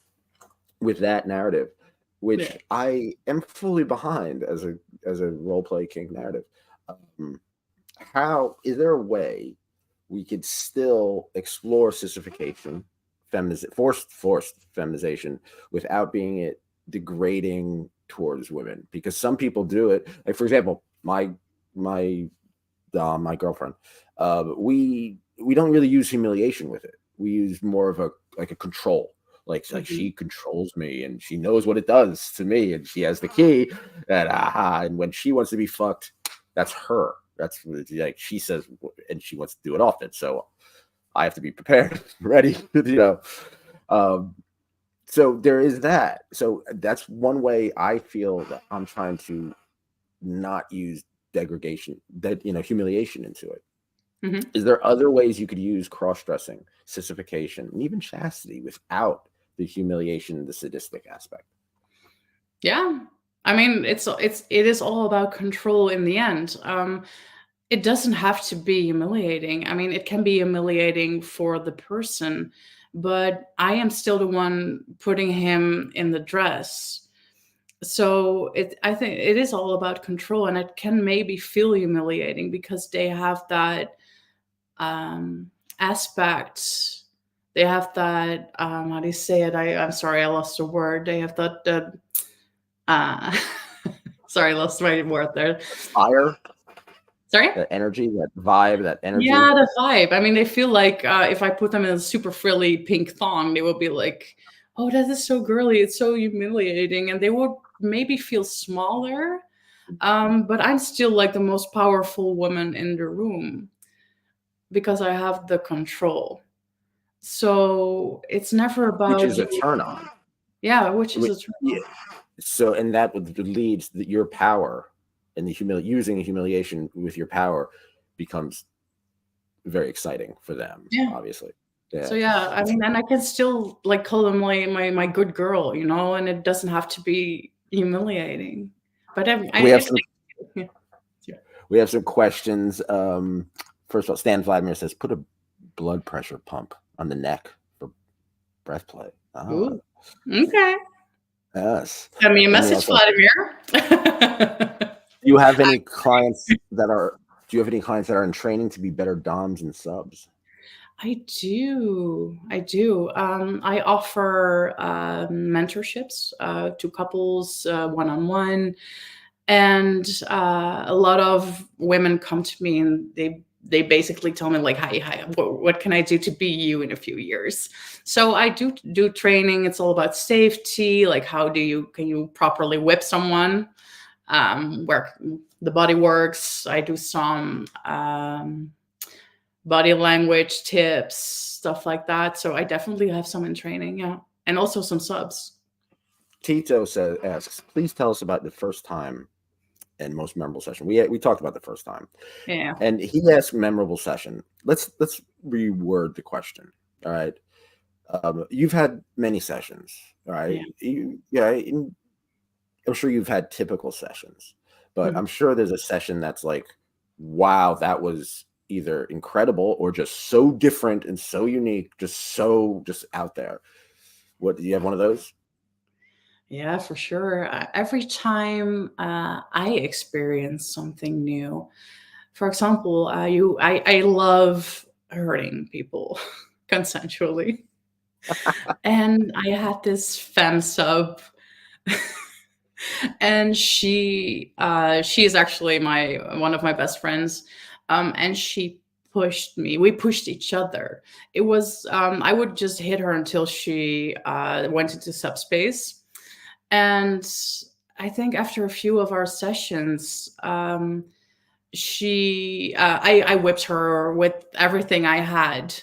Speaker 2: with that narrative, which
Speaker 1: Yeah.
Speaker 2: I am fully behind as a role play kink narrative, how is there a way we could still explore sissification, forced feminization, without being it degrading towards women? Because some people do it. Like, for example, my girlfriend, we don't really use humiliation with it. We use more of a control. Like she controls me and she knows what it does to me and she has the key, and when she wants to be fucked, that's her. That's like she says, and she wants to do it often. So I have to be prepared, ready, so there is that. So that's one way I feel that I'm trying to not use degradation, humiliation into it.
Speaker 1: Mm-hmm.
Speaker 2: Is there other ways you could use cross-dressing, sissification, and even chastity without the humiliation, the sadistic aspect?
Speaker 1: Yeah. I mean, it is all about control in the end. It doesn't have to be humiliating. I mean, it can be humiliating for the person, but I am still the one putting him in the dress. So I think it is all about control, and it can maybe feel humiliating because they have that aspect. They have that, how do you say it? I'm sorry, I lost a word. They have that, sorry, I lost my word there.
Speaker 2: Fire?
Speaker 1: Sorry?
Speaker 2: That energy, that vibe, that energy?
Speaker 1: Yeah, the vibe. I mean, they feel like if I put them in a super frilly pink thong, they will be like, oh, that is so girly. It's so humiliating. And they would maybe feel smaller. But I'm still like the most powerful woman in the room because I have the control. So it's never about
Speaker 2: Which is a turn on.
Speaker 1: Yeah, which is a turn on.
Speaker 2: Yeah. So, and that leads that your power and using the humiliation with your power becomes very exciting for them, obviously. Yeah.
Speaker 1: So yeah, I mean, and I can still like call them my good girl, and it doesn't have to be humiliating. But
Speaker 2: we have some questions. First of all, Stan Vladimir says, put a blood pressure pump on the neck for breath play.
Speaker 1: Ooh, okay.
Speaker 2: Yes.
Speaker 1: Send me a message, Vladimir.
Speaker 2: Do you have any clients that are in training to be better doms and subs?
Speaker 1: I do. I offer mentorships to couples one-on-one, and a lot of women come to me and they basically tell me like, hi, what can I do to be you in a few years? So I do training. It's all about safety, like can you properly whip someone, where the body works. I do some body language tips, stuff like that. So I definitely have some in training, yeah. And also some subs.
Speaker 2: Tito asks, please tell us about the first time and most memorable session. We talked about the first time.
Speaker 1: Yeah.
Speaker 2: And he asked memorable session. Let's reword the question. All right. You've had many sessions. All right. Yeah. I'm sure you've had typical sessions, but I'm sure there's a session that's like, wow, that was either incredible or just so different and so unique, just out there. What, do you have one of those?
Speaker 1: Yeah, for sure. Every time I experience something new, for example, I love hurting people consensually. And I had this femme sub, and she is actually one of my best friends, and she pushed me. We pushed each other. It was I would just hit her until she went into subspace. And I think after a few of our sessions, I whipped her with everything I had,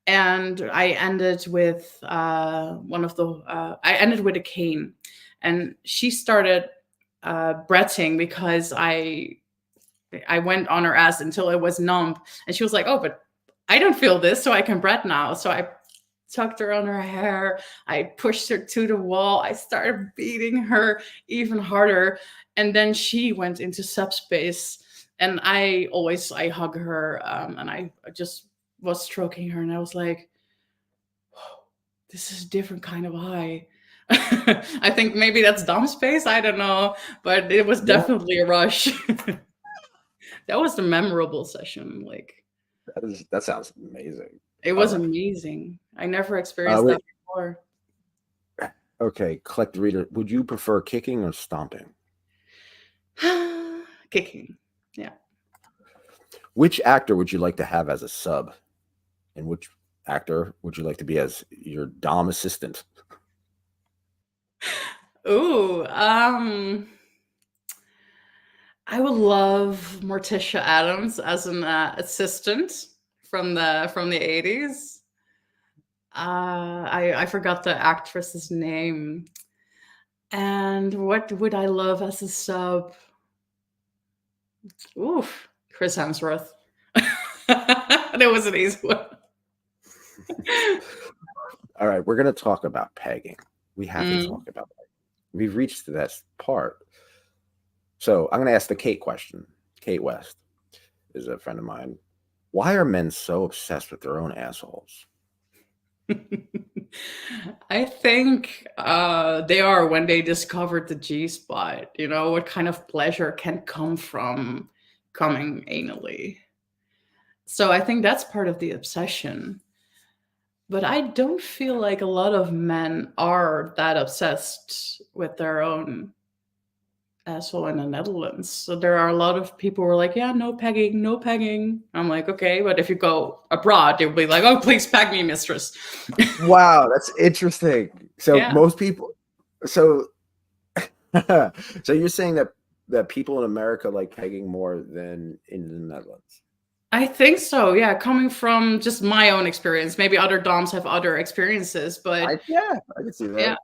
Speaker 1: and I ended with I ended with a cane, and she started bretting because I went on her ass until it was numb, and she was like, "Oh, but I don't feel this, so I can breath now. So I tucked her on her hair. I pushed her to the wall. I started beating her even harder. And then she went into subspace. And I hug her, and I just was stroking her, and I was like, whoa, this is a different kind of high. I think maybe that's dumb space. I don't know, but it was
Speaker 2: Yeah,
Speaker 1: definitely a rush. That was the memorable session. Like,
Speaker 2: that sounds amazing.
Speaker 1: it
Speaker 2: All
Speaker 1: was
Speaker 2: right.
Speaker 1: amazing. I never experienced
Speaker 2: Wait.
Speaker 1: that before.
Speaker 2: Okay, collect reader. Would you prefer kicking or stomping?
Speaker 1: Kicking. Yeah.
Speaker 2: Which actor would you like to have as a sub? And which actor would you like to be as your dom assistant?
Speaker 1: Ooh, I would love Morticia Adams as an assistant from the 80s. I forgot the actress's name. And what would I love as a sub? Oof, Chris Hemsworth. That was an easy one.
Speaker 2: All right, we're going to talk about pegging. We have to
Speaker 1: Mm.
Speaker 2: talk about pegging. We've reached this part. So I'm going to ask the Kate question. Kate West is a friend of mine. Why are men so obsessed with their own assholes?
Speaker 1: I think they are when they discovered the G spot. You know, what kind of pleasure can come from coming anally. So I think that's part of the obsession. But I don't feel like a lot of men are that obsessed with their own asshole in the Netherlands. So there are a lot of people who are like, yeah, no pegging, no pegging. I'm like, okay, but if you go abroad, they'll be like, oh, please peg me, mistress.
Speaker 2: Wow, that's interesting. So
Speaker 1: Yeah.
Speaker 2: most people, so so you're saying that people in America like pegging more than in the Netherlands?
Speaker 1: I think so. Yeah, coming from just my own experience. Maybe other DOMs have other experiences, but
Speaker 2: Yeah, I can see that.
Speaker 1: yeah.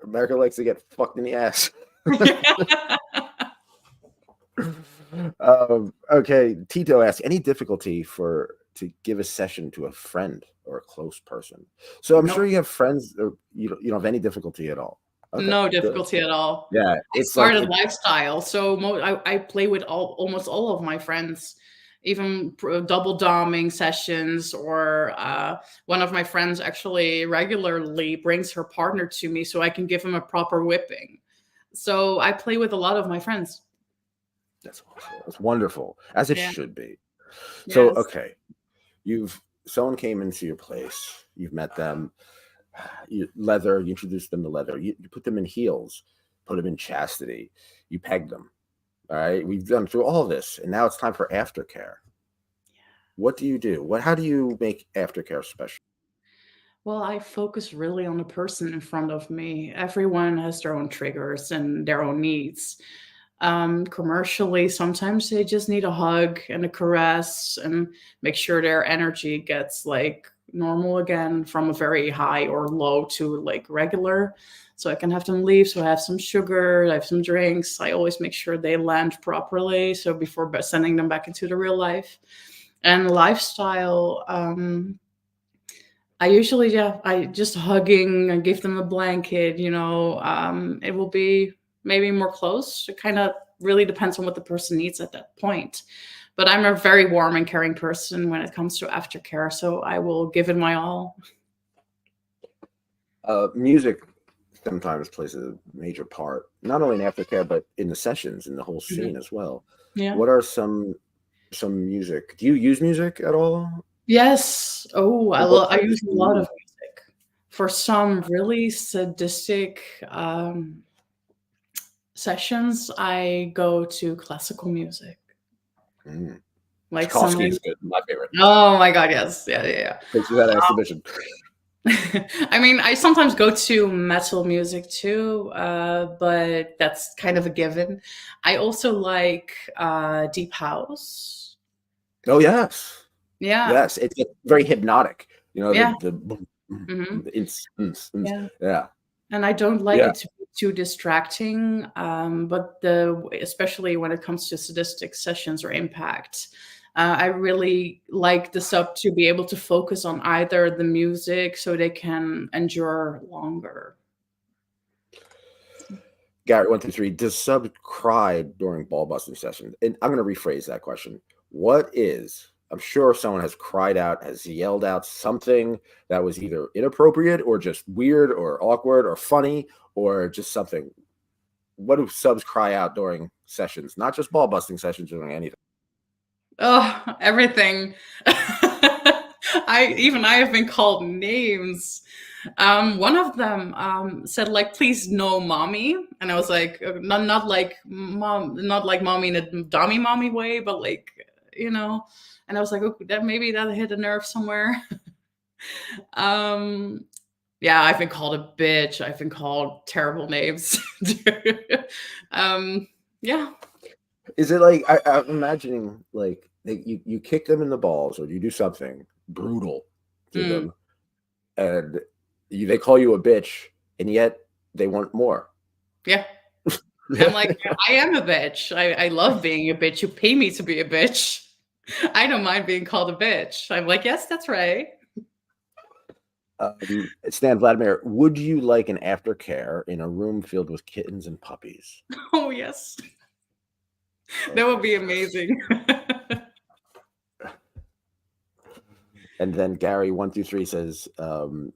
Speaker 2: America likes to get fucked in the ass. Okay, Tito asks, any difficulty to give a session to a friend or a close person? So I'm
Speaker 1: No,
Speaker 2: sure you have friends, or you don't have any difficulty at all. Okay,
Speaker 1: no
Speaker 2: good.
Speaker 1: difficulty at all.
Speaker 2: Yeah,
Speaker 1: I
Speaker 2: it's like
Speaker 1: started lifestyle, so I play with almost all of my friends, even double doming sessions, or one of my friends actually regularly brings her partner to me so I can give him a proper whipping. So I play with a lot of my friends.
Speaker 2: that's wonderful, as it
Speaker 1: Yeah.
Speaker 2: should be. So
Speaker 1: Yes.
Speaker 2: okay, someone came into your place, you've met them, you introduced them to leather, you put them in heels, put them in chastity, you pegged them. All right, we've done through all this, and now it's time for aftercare. What do you do? How do you make aftercare special?
Speaker 1: Well, I focus really on the person in front of me. Everyone has their own triggers and their own needs. Commercially, sometimes they just need a hug and a caress and make sure their energy gets like normal again from a very high or low to like regular. So I can have them leave. So I have some sugar, I have some drinks. I always make sure they land properly. So before sending them back into the real life and lifestyle, I usually, yeah, I just hugging and give them a blanket, it will be maybe more close. It kind of really depends on what the person needs at that point. But I'm a very warm and caring person when it comes to aftercare, so I will give it my all.
Speaker 2: Music sometimes plays a major part, not only in aftercare, but in the sessions, in the whole scene as well.
Speaker 1: Yeah.
Speaker 2: What are some music? Do you use music at all?
Speaker 1: Yes. Oh,
Speaker 2: What
Speaker 1: I
Speaker 2: type
Speaker 1: use a
Speaker 2: do you
Speaker 1: lot
Speaker 2: use?
Speaker 1: of music. For some really sadistic sessions, I go to classical music. Like some,
Speaker 2: Tchaikovsky is good, my favorite.
Speaker 1: oh my God, yes. Yeah.
Speaker 2: Takes you that exhibition.
Speaker 1: I mean, I sometimes go to metal music too, but that's kind of a given. I also like deep house.
Speaker 2: Oh yes,
Speaker 1: Yeah,
Speaker 2: yes, it's very hypnotic. You know,
Speaker 1: yeah, hmm yeah.
Speaker 2: yeah,
Speaker 1: And I don't like
Speaker 2: yeah.
Speaker 1: it to be too distracting. But especially when it comes to sadistic sessions or impact, I really like the sub to be able to focus on either the music so they can endure longer.
Speaker 2: Garrett 123, does sub cry during ball busting sessions? And I'm going to rephrase that question. I'm sure someone has cried out, has yelled out something that was either inappropriate or just weird or awkward or funny or just something. What do subs cry out during sessions? Not just ball busting sessions, during anything.
Speaker 1: Oh, everything. I have been called names. One of them said like, "Please no, mommy," and I was like, not like mom, not like mommy in a dummy mommy way, but like, you know. And I was like, okay, that maybe that hit a nerve somewhere. Yeah, I've been called a bitch. I've been called terrible names. Yeah.
Speaker 2: Is it like I'm imagining like you kick them in the balls or you do something brutal to them, and they call you a bitch, and yet they want more.
Speaker 1: Yeah. I'm like, I am a bitch. I love being a bitch. You pay me to be a bitch. I don't mind being called a bitch. I'm like, yes, that's right.
Speaker 2: Stan Vladimir, would you like an aftercare in a room filled with kittens and puppies?
Speaker 1: Oh, yes. That would be amazing.
Speaker 2: And then Gary 123 says,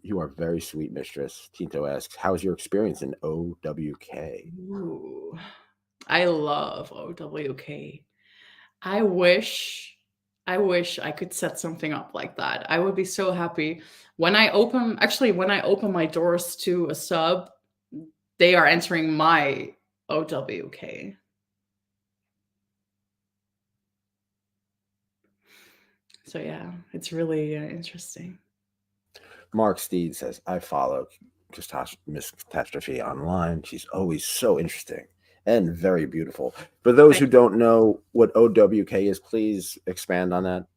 Speaker 2: you are very sweet, mistress. Tinto asks, how's your experience in OWK?
Speaker 1: Ooh, I love OWK. I wish I could set something up like that. I would be so happy. When I open my doors to a sub, they are entering my OWK. So yeah, it's really interesting.
Speaker 2: Mark Steed says, I follow Miss CatastroV online. She's always so interesting and very beautiful. For those who don't know what OWK is, please expand on that.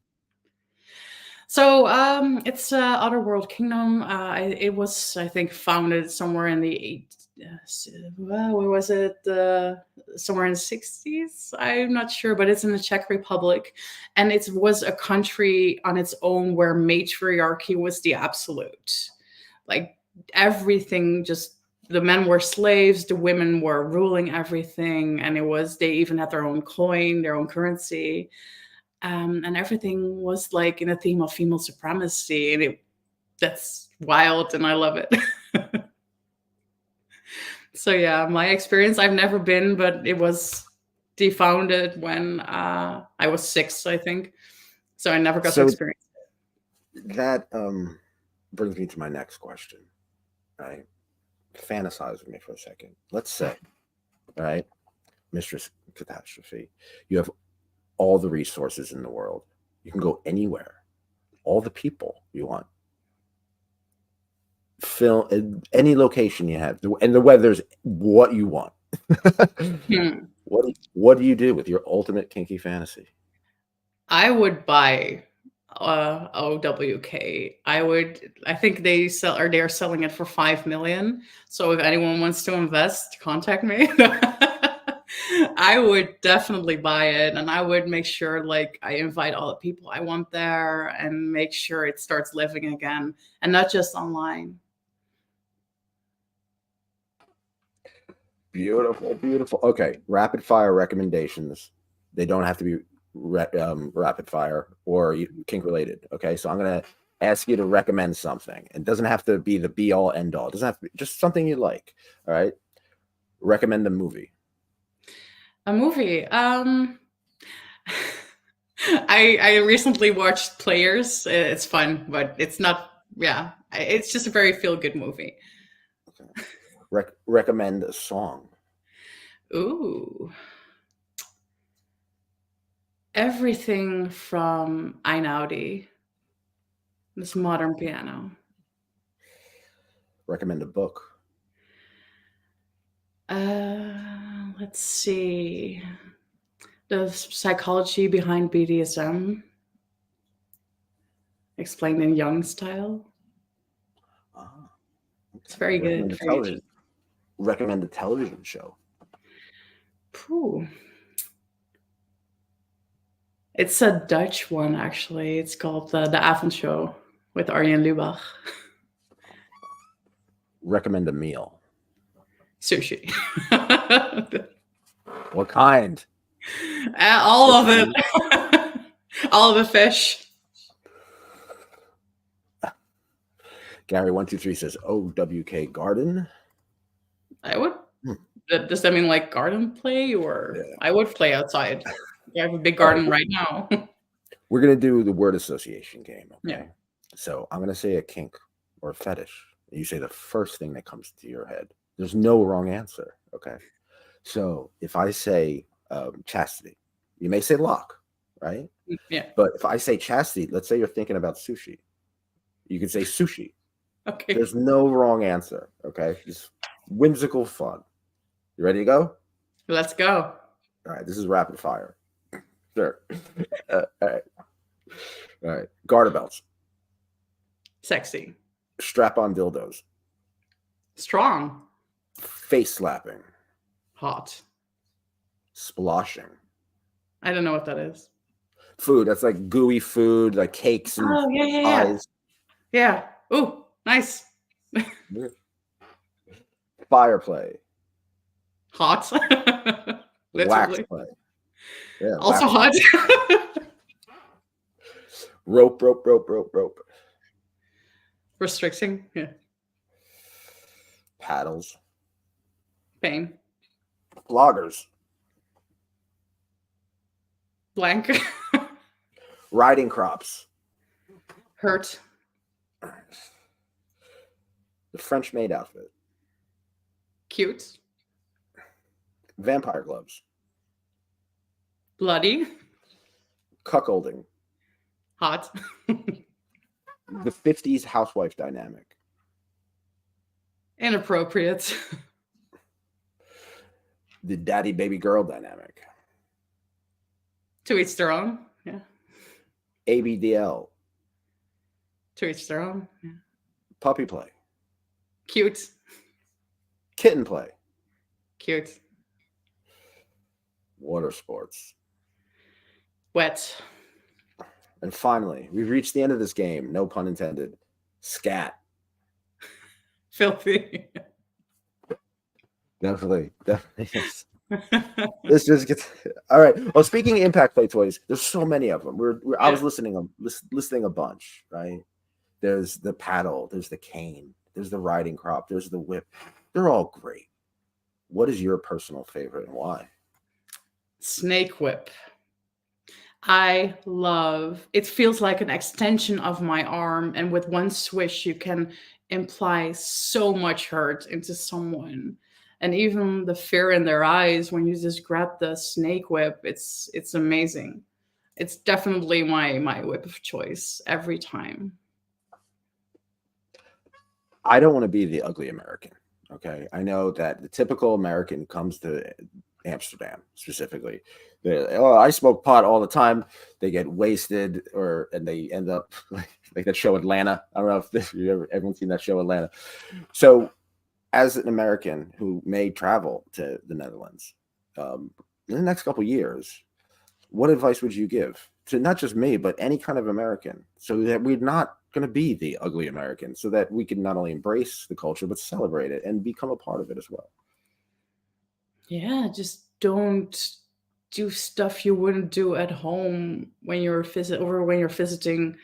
Speaker 1: So it's Otherworld Kingdom. It was, I think, founded somewhere in the where was it? Somewhere in the 60s? I'm not sure, but it's in the Czech Republic. And it was a country on its own where matriarchy was the absolute. Like everything, just the men were slaves, the women were ruling everything. And they even had their own coin, their own currency. And everything was like in a theme of female supremacy. And that's wild, and I love it. So yeah, my experience, I've never been, but it was defounded when I was 6, I think. So I never got to experience
Speaker 2: it. That brings me to my next question. Right? Fantasize with me for a second. Let's say, right, Mistress CatastroV, you have all the resources in the world. You can go anywhere. All the people you want. Film any location you have, and the weather's what you want. What do you do with your ultimate kinky fantasy?
Speaker 1: I would buy OWK. I think they're selling it for 5 million. So if anyone wants to invest, contact me. I would definitely buy it, and I would make sure like I invite all the people I want there and make sure it starts living again, and not just online.
Speaker 2: Beautiful, beautiful. Okay, rapid fire recommendations. They don't have to be rapid fire or kink related. Okay, so I'm gonna ask you to recommend something. It doesn't have to be the be all end all. It doesn't have to be just something you like. All right, recommend a movie.
Speaker 1: A movie. I recently watched Players. It's fun, but it's not. Yeah, it's just a very feel good movie.
Speaker 2: Okay. Recommend a song.
Speaker 1: Ooh. Everything from Einaudi, this modern piano.
Speaker 2: Recommend a book.
Speaker 1: Let's see. The psychology behind BDSM, explained in Young style.
Speaker 2: Okay.
Speaker 1: It's very good.
Speaker 2: Recommend a television show.
Speaker 1: Ooh. It's a Dutch one, actually. It's called the Avondshow with Arjen Lubach.
Speaker 2: Recommend a meal.
Speaker 1: Sushi.
Speaker 2: What kind?
Speaker 1: All of it. All of the fish.
Speaker 2: Gary123 says OWK Garden.
Speaker 1: I would. Does that mean like garden play, or I would play outside? I have a big garden right now.
Speaker 2: We're gonna do the word association game. Okay.
Speaker 1: Yeah.
Speaker 2: So I'm gonna say a kink or a fetish. You say the first thing that comes to your head. There's no wrong answer. Okay. So if I say chastity, you may say lock, right?
Speaker 1: Yeah.
Speaker 2: But if I say chastity, let's say you're thinking about sushi. You could say sushi.
Speaker 1: Okay.
Speaker 2: There's no wrong answer. Okay. Just whimsical fun. You ready to go?
Speaker 1: Let's go.
Speaker 2: All right. This is rapid fire. Sure. All right. All right. Garter belts.
Speaker 1: Sexy.
Speaker 2: Strap-on dildos.
Speaker 1: Strong.
Speaker 2: Face slapping.
Speaker 1: Hot.
Speaker 2: Sploshing.
Speaker 1: I don't know what that is.
Speaker 2: Food. That's like gooey food, like cakes and pies.
Speaker 1: Yeah. Ooh, nice.
Speaker 2: Fire play.
Speaker 1: Hot.
Speaker 2: Wax play. Yeah,
Speaker 1: also hot.
Speaker 2: Rope.
Speaker 1: Restricting. Yeah.
Speaker 2: Paddles.
Speaker 1: Pain.
Speaker 2: Loggers.
Speaker 1: Blank.
Speaker 2: Riding crops.
Speaker 1: Hurt.
Speaker 2: The French maid outfit.
Speaker 1: Cute.
Speaker 2: Vampire gloves.
Speaker 1: Bloody.
Speaker 2: Cuckolding.
Speaker 1: Hot.
Speaker 2: The 50s housewife dynamic.
Speaker 1: Inappropriate.
Speaker 2: The daddy baby girl dynamic.
Speaker 1: To each their own. Yeah.
Speaker 2: ABDL.
Speaker 1: To each their own. Yeah.
Speaker 2: Puppy play.
Speaker 1: Cute.
Speaker 2: Kitten play.
Speaker 1: Cute.
Speaker 2: Water sports.
Speaker 1: Wet.
Speaker 2: And finally, we've reached the end of this game. No pun intended. Scat.
Speaker 1: Filthy.
Speaker 2: Definitely. Yes. This just gets all right. Well, speaking of impact play toys, there's so many of them. I was listing a bunch, right? There's the paddle, there's the cane, there's the riding crop, there's the whip. They're all great. What is your personal favorite and why?
Speaker 1: Snake whip. I love it. Feels like an extension of my arm, and with one swish you can imply so much hurt into someone. And even the fear in their eyes when you just grab the snake whip, it's amazing. It's definitely my whip of choice every time. I
Speaker 2: don't want to be the ugly American. Okay. I know that the typical American comes to Amsterdam specifically. I smoke pot all the time. They get wasted and they end up like that show Atlanta. I don't know if everyone's seen that show Atlanta. So as an American who may travel to the Netherlands in the next couple of years, what advice would you give to not just me, but any kind of American, so that we're not going to be the ugly American, so that we can not only embrace the culture, but celebrate it and become a part of it as well?
Speaker 1: Yeah, just don't do stuff you wouldn't do at home when you're visiting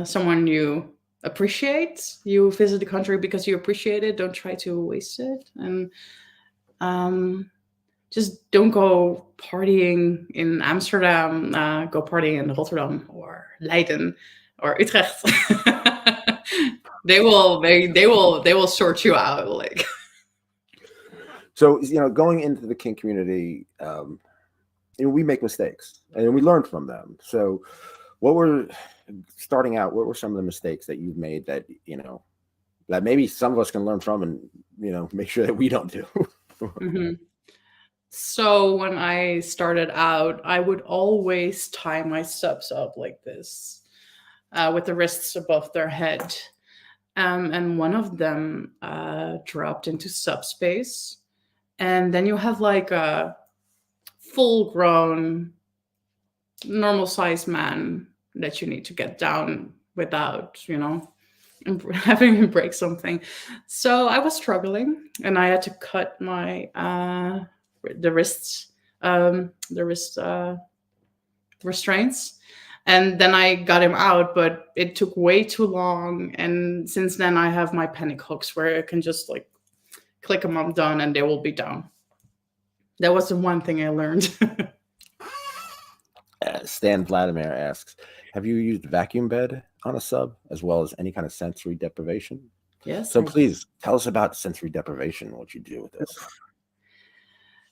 Speaker 1: someone you appreciate. You visit the country because you appreciate it. Don't try to waste it, and just don't go partying in Amsterdam. Go partying in Rotterdam or Leiden or Utrecht. They will sort you out. Like,
Speaker 2: so going into the kink community, we make mistakes and we learn from them. So, what were some of the mistakes that you've made that that maybe some of us can learn from and make sure that we don't do?
Speaker 1: Mm-hmm. So when I started out, I would always tie my subs up like this, with the wrists above their head. And one of them dropped into subspace. And then you have like a full-grown normal size man that you need to get down without, having me break something. So I was struggling, and I had to cut my the wrists, the wrist restraints. And then I got him out, but it took way too long. And since then, I have my panic hooks where I can just like click them, I'm done, and they will be down. That was the one thing I learned.
Speaker 2: Stan Vladimir asks, have you used vacuum bed on a sub as well as any kind of sensory deprivation?
Speaker 1: Yes.
Speaker 2: So please tell us about sensory deprivation, what you do with this.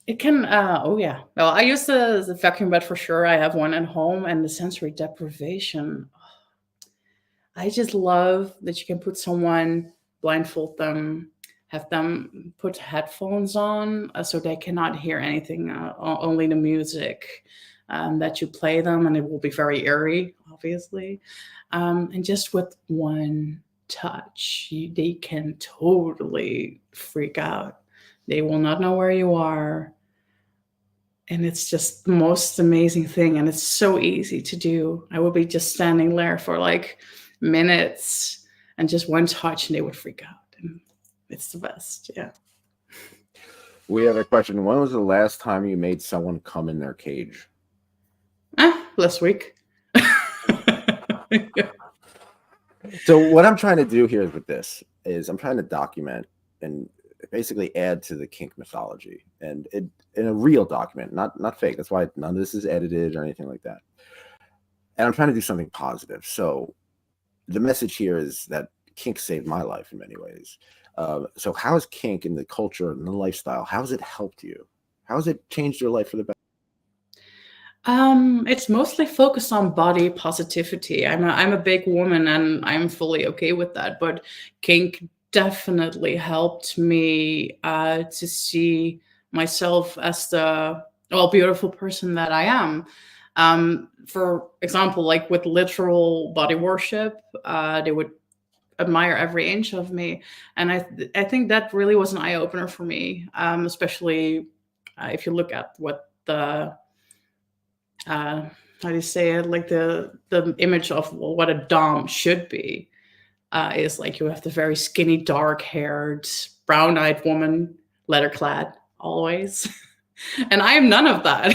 Speaker 1: It can, oh yeah. Well, I use the vacuum bed for sure. I have one at home, and the sensory deprivation. I just love that you can put someone, blindfold them, have them put headphones on so they cannot hear anything, only the music that you play them, and it will be very eerie, obviously. And just with one touch, they can totally freak out. They will not know where you are. And it's just the most amazing thing. And it's so easy to do. I would be just standing there for like minutes and just one touch and they would freak out. And it's the best. Yeah.
Speaker 2: We have a question. When was the last time you made someone come in their cage?
Speaker 1: Last week.
Speaker 2: Yeah. So what I'm trying to do here with this is I'm trying to document and basically add to the kink mythology, and in a real document, not fake. That's why none of this is edited or anything like that. And I'm trying to do something positive. So the message here is that kink saved my life in many ways. So how has kink in the culture and the lifestyle, how has it helped you? How has it changed your life for the better?
Speaker 1: It's mostly focused on body positivity. I'm a big woman, and I'm fully okay with that. But kink definitely helped me to see myself as the beautiful person that I am. For example, like with literal body worship, they would admire every inch of me, and I think that really was an eye opener for me, especially if you look at what the how do you say it, like the image of what a dom should be, is like you have the very skinny, dark-haired, brown-eyed woman, leather-clad, always. And I am none of that.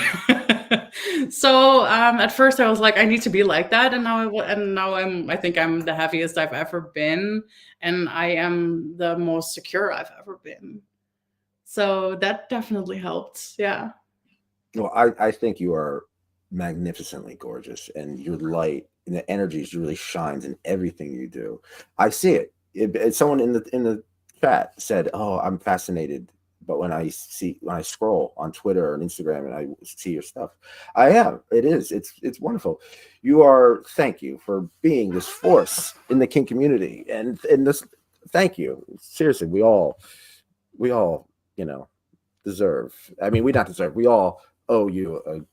Speaker 1: So at first I was like, I need to be like that, and now I think I'm the heaviest I've ever been, and I am the most secure I've ever been. So that definitely helped. Yeah.
Speaker 2: Well, I think you are magnificently gorgeous, and your light and the energy really shines in everything you do. I see it. Someone in the chat said, "Oh, I'm fascinated," but when I scroll on Twitter and Instagram and I see your stuff, I am. It's wonderful. Thank you for being this force in the kink community, and this. Thank you. Seriously, we all deserve. I mean, we not deserve. We all owe you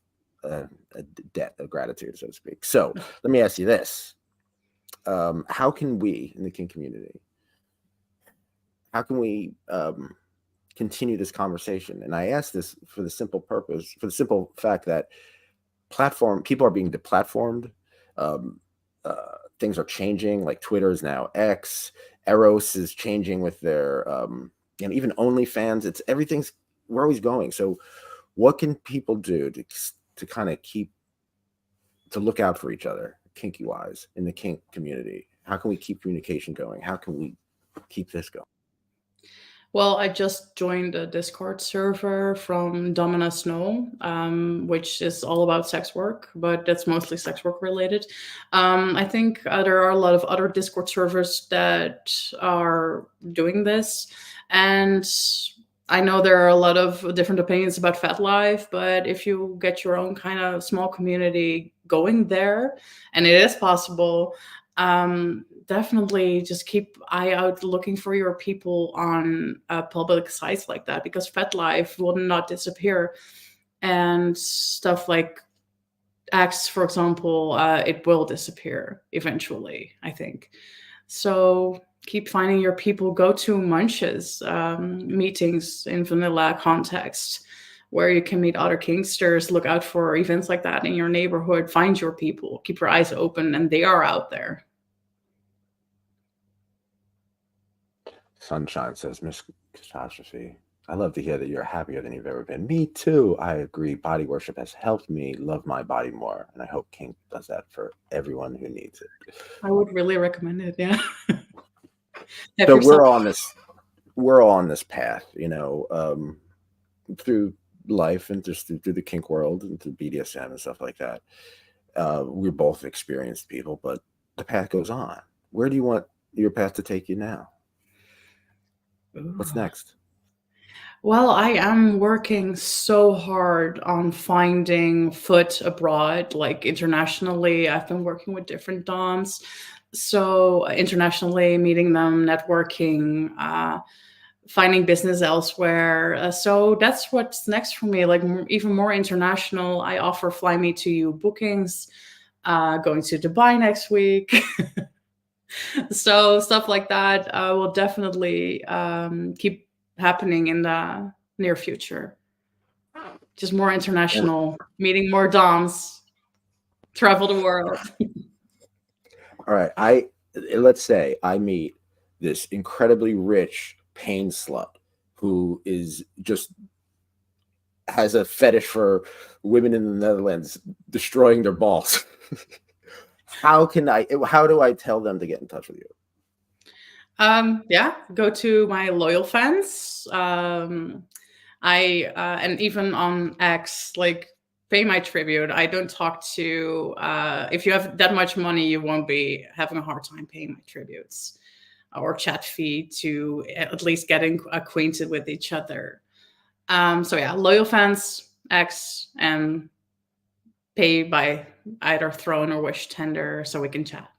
Speaker 2: a debt of gratitude, so to speak. So let me ask you this. How can we in the kink community, how can we continue this conversation? And I ask this for the simple fact that people are being deplatformed. Things are changing, like Twitter is now X. Eros is changing with their even OnlyFans. We're always going. So what can people do to kind of to look out for each other, kinky wise, in the kink community? How can we keep communication going? How can we keep this going?
Speaker 1: Well, I just joined a Discord server from Dominatrix, which is all about sex work, but that's mostly sex work related. I think there are a lot of other Discord servers that are doing this, and I know there are a lot of different opinions about Fat Life, but if you get your own kind of small community going there, and it is possible, definitely just keep eye out looking for your people on public sites like that, because Fat Life will not disappear. And stuff like X, for example, it will disappear eventually, I think. So keep finding your people. Go to munches, meetings in vanilla context, where you can meet other kinksters. Look out for events like that in your neighborhood. Find your people. Keep your eyes open, and they are out there.
Speaker 2: Sunshine says, Miss Catastrophe, I love to hear that you're happier than you've ever been. Me too. I agree. Body worship has helped me love my body more, and I hope kink does that for everyone who needs it.
Speaker 1: I would really recommend it. Yeah.
Speaker 2: So we're all on this path, you know, through life and just through the kink world and through BDSM and stuff like that. We're both experienced people, but the path goes on. Where do you want your path to take you now?
Speaker 1: Ooh.
Speaker 2: What's next?
Speaker 1: Well, I am working so hard on finding foot abroad, like internationally. I've been working with different DOMs. So internationally, meeting them, networking, finding business elsewhere. So that's what's next for me, like even more international. I offer Fly Me to You bookings, going to Dubai next week. So stuff like that will definitely keep happening in the near future. Just more international, meeting more DOMs, travel the world.
Speaker 2: All right. Let's say I meet this incredibly rich pain slut who is just has a fetish for women in the Netherlands destroying their balls. How do I tell them to get in touch with you?
Speaker 1: Yeah, go to my loyal fans. And even on X, like, pay my tribute. I don't talk to, if you have that much money, you won't be having a hard time paying my tributes or chat fee to at least getting acquainted with each other. So yeah, loyal fans, X, and pay by either Throne or Wish Tender so we can chat.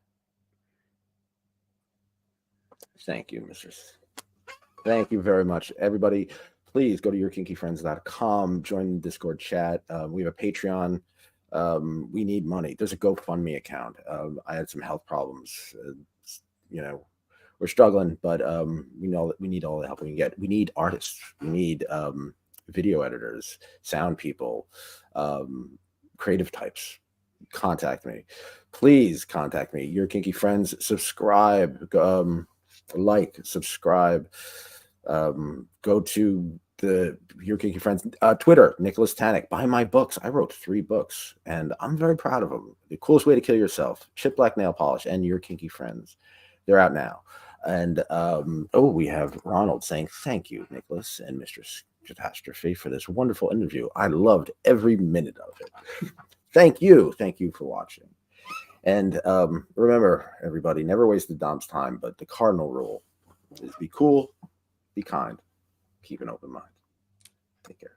Speaker 2: Thank you, mistress. Thank you very much, everybody. Please go to yourkinkyfriends.com, join the Discord chat. We have a Patreon. We need money. There's a GoFundMe account. I had some health problems. You know, we're struggling, but we know that we need all the help we can get. We need artists. We need video editors, sound people, creative types. Contact me. Please contact me. Your Kinky Friends. Subscribe. Like, subscribe. Go to the Your Kinky Friends Twitter, Nicholas Tanek. Buy my books. I wrote 3 books and I'm very proud of them. The Coolest Way to Kill Yourself, Chip Black Nail Polish, and Your Kinky Friends. They're out now. And we have Ronald saying thank you, Nicholas and Mistress Catastrophe, for this wonderful interview. I loved every minute of it. Thank you for watching. And remember, everybody, never waste the Dom's time, but the cardinal rule is be cool, be kind, keep an open mind. Take care.